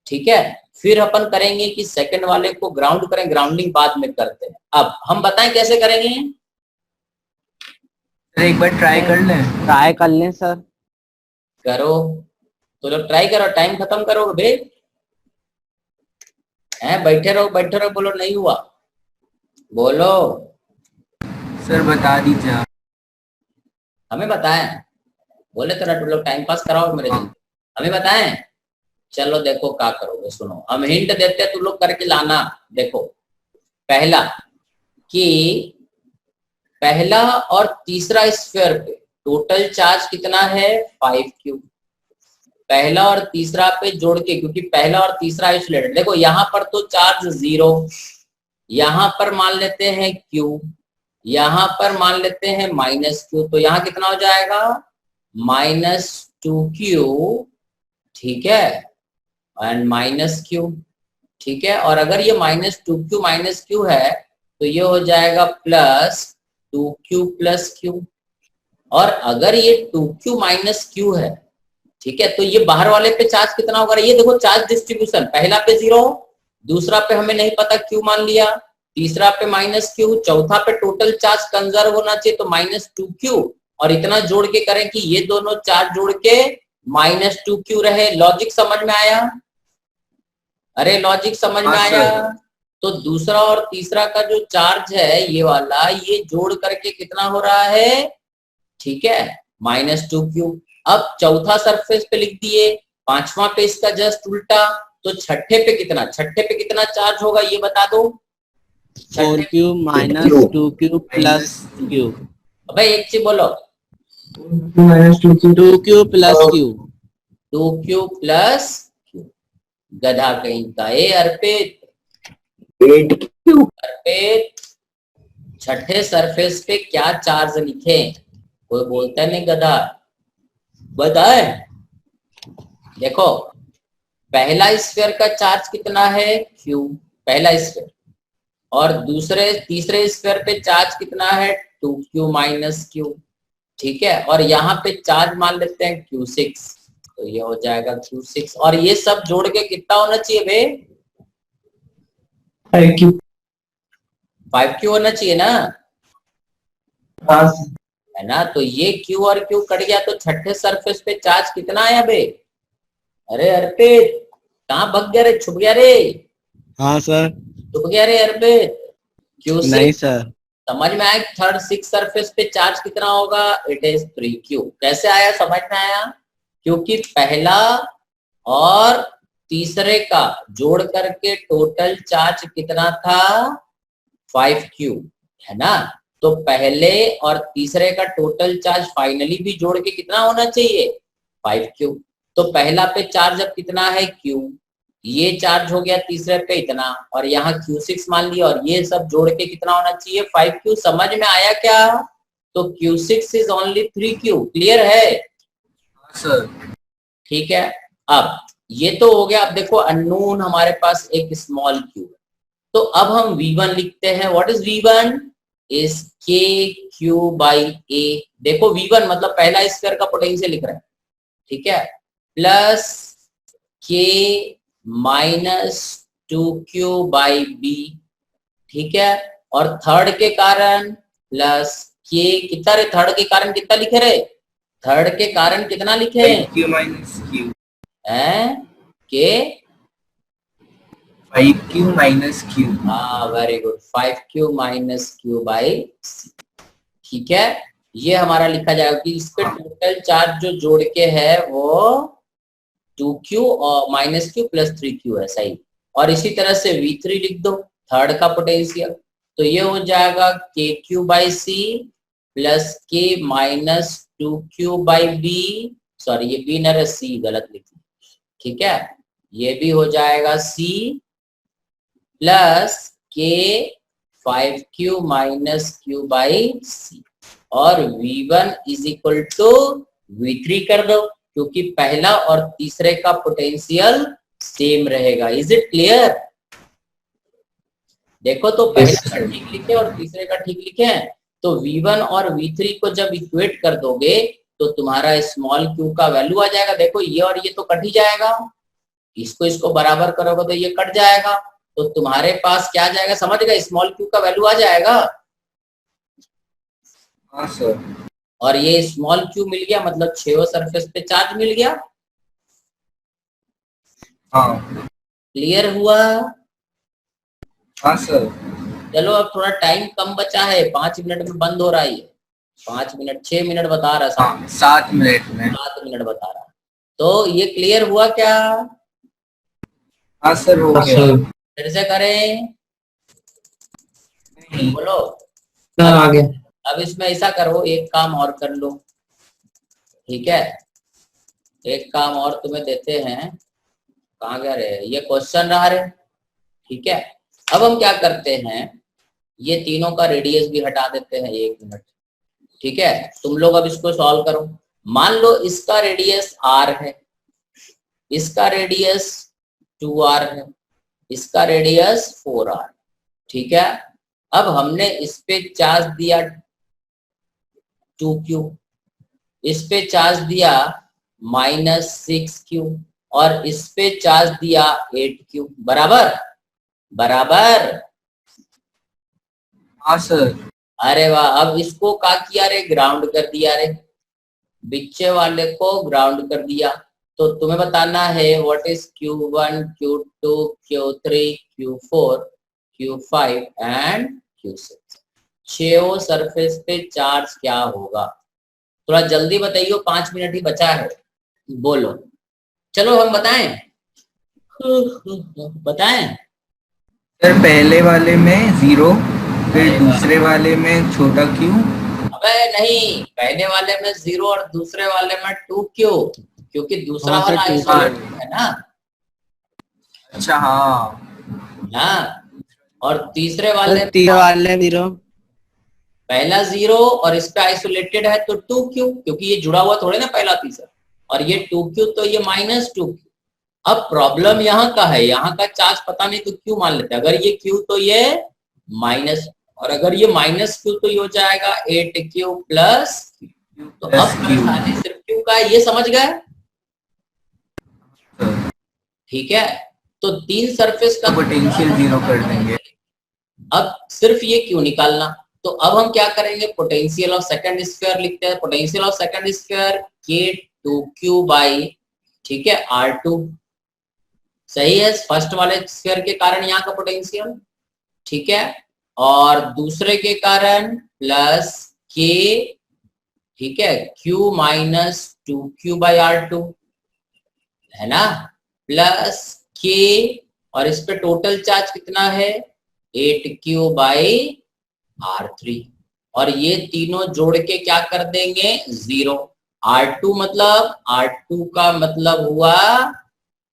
ठीक है, फिर अपन करेंगे कि सेकंड वाले को ग्राउंड करें, ग्राउंडिंग बाद में करते हैं। अब हम बताएं कैसे करेंगे। सर एक बार ट्राई कर लें। ट्राई कर लें सर। करो तो लोग, ट्राई करो, टाइम खत्म करोगे बे? हैं, बैठे रहो, बोलो नहीं हुआ, बोलो। सर बता दीजिए आप। हमें बताएं, बोले तो तुम लोग टाइम पास कराओ मेरे दिन, हमें बताएं। चलो देखो क्या करोगे, सुनो हम हिंट देते हैं, तुम लोग करके लाना। देखो पहला कि पहला और तीसरा स्फीयर पे टोटल चार्ज कितना है, 5Q। पहला और तीसरा पे जोड़ के, क्योंकि पहला और तीसरा आइसोलेटेड, देखो यहाँ पर तो चार्ज 0, यहाँ पर मान लेते हैं Q, यहाँ पर मान लेते हैं -Q, तो यहाँ कितना हो जाएगा, -2Q। ठीक है, एंड -Q। ठीक है, और अगर ये -2Q -Q है तो ये हो जाएगा +2Q + Q। और अगर ये 2Q -Q है, ठीक है, तो ये बाहर वाले पे चार्ज कितना होगा, ये देखो चार्ज डिस्ट्रीब्यूशन, पहला पे 0, दूसरा पे हमें नहीं पता Q मान लिया, तीसरा पे -Q, चौथा पे टोटल चार्ज कंजर्व होना चाहिए तो -2Q, और इतना जोड़ के करें कि ये दोनों चार्ज जोड़ के -2Q रहे। लॉजिक समझ में आया? अरे लॉजिक समझ में आया? तो दूसरा और तीसरा का जो चार्ज है ये वाला, ये जोड़ करके कितना हो रहा है, ठीक है, -2Q। अब चौथा सरफेस पे लिख दिए, पांचवा पे इसका जस्ट उल्टा, तो छठे पे कितना चार्ज होगा ये बता दो। 4Q - 2Q + Q। अबे एक चीज बोलो, 2Q + Q। 2Q + Q। गधा कहीं का, अर्पित, अर्पित, छठे सरफेस पे क्या चार्ज लिखे? कोई बोलता नहीं गधा, बताए। देखो पहला स्फीयर का चार्ज कितना है, Q, पहला स्फीयर, और तीसरे स्फीयर पे चार्ज कितना है, 2Q - Q। ठीक है, और यहाँ पे चार्ज मान लेते हैं Q6, तो ये हो जाएगा Q6, और ये सब जोड़ के कितना होना चाहिए बे, 5Q होना चाहिए ना, है ना। तो ये Q और Q कट गया, तो छठे सरफेस पे चार्ज कितना आया बे? अरे अर्पित कहाँ भग गया रे, छुप गया रे? हाँ सर। छुप गया रे अर्पित? Q6 नहीं सर। समझ में आया? थर्ड 6 सरफेस पे चार्ज कितना होगा, इट इज 3Q। कैसे आया, समझ में आया? क्योंकि पहला और तीसरे का जोड़ करके टोटल चार्ज कितना था, 5Q, है ना। तो पहले और तीसरे का टोटल चार्ज फाइनली भी जोड़ के कितना होना चाहिए, 5Q। तो पहला पे चार्ज अब कितना है, Q, ये चार्ज हो गया तीसरे पे इतना, और यहाँ Q6 मान लिया, और ये सब जोड़ के कितना होना चाहिए, 5Q। समझ में आया क्या? तो Q6 is only 3Q। Clear है सर? ठीक है, अब ये तो हो गया। अब देखो अननोन हमारे पास एक स्मॉल q है, तो अब हम V1 लिखते हैं। What is V1? Is KQ/A। देखो V1 मतलब पहला स्फीयर का पोटेंशियल लिख रहे हैं, ठीक है, प्लस K - 2Q/B, ठीक है, और थर्ड के कारण प्लस K, कितना रे, थर्ड के कारण कितना लिखे रे, थर्ड के कारण कितना लिखे हैं, 5Q हैं के 5Q - Q। हाँ वेरी गुड, 5Q - Q/C। ठीक है, ये हमारा लिखा जाएगा कि इस पे टोटल चार्ज जो जोड़ के है वो 2Q और -Q + 3Q है, सही। और इसी तरह से V3 लिख दो, थर्ड का पोटेंशियल, तो ये हो जाएगा KQ/C plus K - 2Q/B। Sorry ये B न, C गलत लिखी, ठीक है, ये भी हो जाएगा C प्लस के 5q माइनस q बाई सी, और v1 is equal to v3 कर दो, क्योंकि पहला और तीसरे का पोटेंशियल सेम रहेगा। Is it clear? देखो तो पहले का ठीक लिखे और तीसरे का ठीक लिखे हैं, तो v1 और v3 को जब इक्वेट कर दोगे तो तुम्हारा स्मॉल q का वैल्यू आ जाएगा। देखो ये और ये तो कट ही जाएगा, इसको बराबर करोगे तो ये कट जाएगा, तो तुम्हारे पास क्या आ जाएगा, समझ गए? स्मॉल q का वैल्यू आ जाएगा। हाँ सर। और ये स्मॉल q मिल गया, मतलब 6 सरफेस पे चार्ज मिल गया। हाँ क्लियर हुआ? हाँ सर। चलो अब थोड़ा टाइम कम बचा है, 5 मिनट में बंद हो रहा है ये। 5 मिनट, 6 मिनट बता रहा है, हाँ 7 मिनट में। 7 मिनट बता रहा है। तो ये क्लियर हुआ क्या? हाँ सर हो गया। फिर से करें, बोलो। आ गया। अब इसमें ऐसा करो, एक काम और कर लो, ठीक है? एक काम और तुम्हें देते हैं, कहाँ गया रे ये क्वेश्चन रहा रे, ठीक है? अब हम क्या करते हैं, ये तीनों का रेडियस भी हटा देते हैं, 1 मिनट, ठीक है? तुम लोग अब इसको सॉल्व करो। मान लो इसका रेडियस r है, इसका रेडियस 2r है, इसका रेडियस 4r, ठीक है? अब हमने इस पे चार्ज दिया 2q, इस पे चार्ज दिया -6q, और इस पे चार्ज दिया 8q, बराबर बराबर। हाँ सर। अरे वाह, अब इसको क्या किया रे, ग्राउंड कर दिया रे, बीचे वाले को ग्राउंड कर दिया। तो तुम्हें बताना है what is q1, q2, q3, q4, q5 and q6। 6 surface पे चार्ज क्या होगा? थोड़ा जल्दी बताइए, 5 मिनट ही बचा है, बोलो। चलो हम बताएं, बताएं। सर पहले वाले में 0, फिर दूसरे वाले में छोटा q। अबे नहीं, पहले वाले में 0 और दूसरे वाले में 2q, क्योंकि दूसरा हाँ, वाला सर, आइसोलेटेड है ना। अच्छा हाँ। हाँ, और तीसरे वाले तीसरे वाले 0, पहला 0 और इस पे आइसोलेटेड है तो 2q, क्योंकि ये जुड़ा हुआ थोड़े ना पहला तीसरा, और ये 2q तो ये -2q। अब प्रॉब्लम यहाँ का है, यहाँ का चार्ज पता नहीं तो q मान लेते हैं, अगर ये q तो ये माइनस, और अगर ये -q तो ये हो जाएगा 8q प्लस q। तो अब परेशानी सिर्फ q का है, ये समझ गए? ठीक है, तो 3 सरफेस का पोटेंशियल 0 कर देंगे। अब सिर्फ ये क्यों निकालना, तो अब हम क्या करेंगे, पोटेंशियल ऑफ सेकंड स्क्वायर लिखते हैं। Potential of second square k2q by, ठीक है, r2, सही है, फर्स्ट वाले स्क्वायर के कारण यहाँ का पोटेंशियल, ठीक है, और दूसरे के कारण प्लस k, ठीक है, q minus 2q by r2, है ना, प्लस k, और इस पे टोटल चार्ज कितना है 8q बाई r3, और ये तीनों जोड़ के क्या कर देंगे 0। r2 मतलब, r2 का मतलब हुआ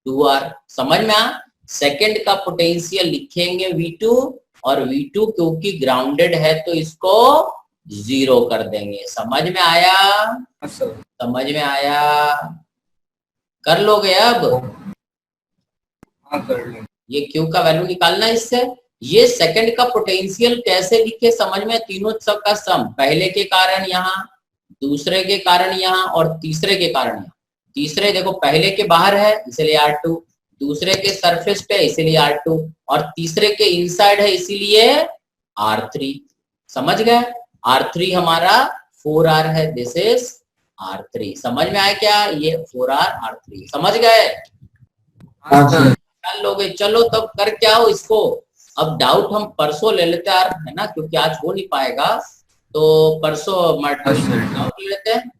2r, समझ में आ? सेकंड का पोटेंशियल लिखेंगे v2, और v2 क्योंकि ग्राउंडेड है तो इसको 0 कर देंगे। समझ में आया? समझ में आया? कर लोगे अब? हाँ कर लेंगे। ये q का वैल्यू निकालना है इससे। ये सेकंड का पोटेंशियल कैसे लिखे समझ में, तीनों सब का सम, पहले के कारण यहाँ, दूसरे के कारण यहाँ, और तीसरे के कारण यहाँ। तीसरे देखो पहले के बाहर है इसलिए r2, दूसरे के सरफेस पे इसलिए r2, और तीसरे के इनसाइड है इसीलिए r3। समझ गए? r3 हमारा 4r है, दिस इज r3। समझ में आया क्या? ये 4r r3, समझ गए? कर लोगे? चलो तब कर क्या हो इसको, अब डाउट हम परसों ले लेते हैं, है ना, क्योंकि आज हो नहीं पाएगा, तो परसों डाउट ले लेते हैं,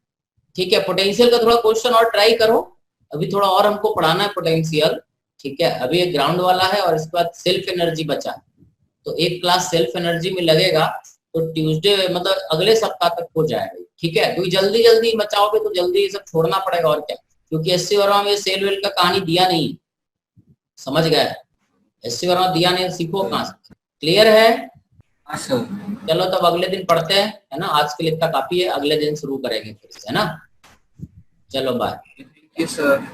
ठीक है? पोटेंशियल का थोड़ा क्वेश्चन और ट्राई करो, अभी थोड़ा और हमको पढ़ाना है पोटेंशियल, ठीक है? अभी एक ग्राउंड वाला है और इसके बाद सेल्फ एनर्जी बचा है, तो एक क्लास सेल्फ एनर्जी में लगेगा, तो ट्यूसडे मतलब अगले सप्ताह तक हो जाएगा, ठीक है? क्योंकि जल्दी जल्दी बचाओगे तो जल्दी ये सब छोड़ना पड़ेगा, और क्या, क्योंकि 80 ओवर में सेल वेल का कहानी दिया नहीं, समझ गए? एससी वर्मा दिया नहीं सीखो कहाँ से। क्लियर है? हाँ सर। चलो तब अगले दिन पढ़ते हैं, है ना। आज के लिए इतना काफी है, अगले दिन शुरू करेंगे फिर से, है ना। चलो बाय। सर।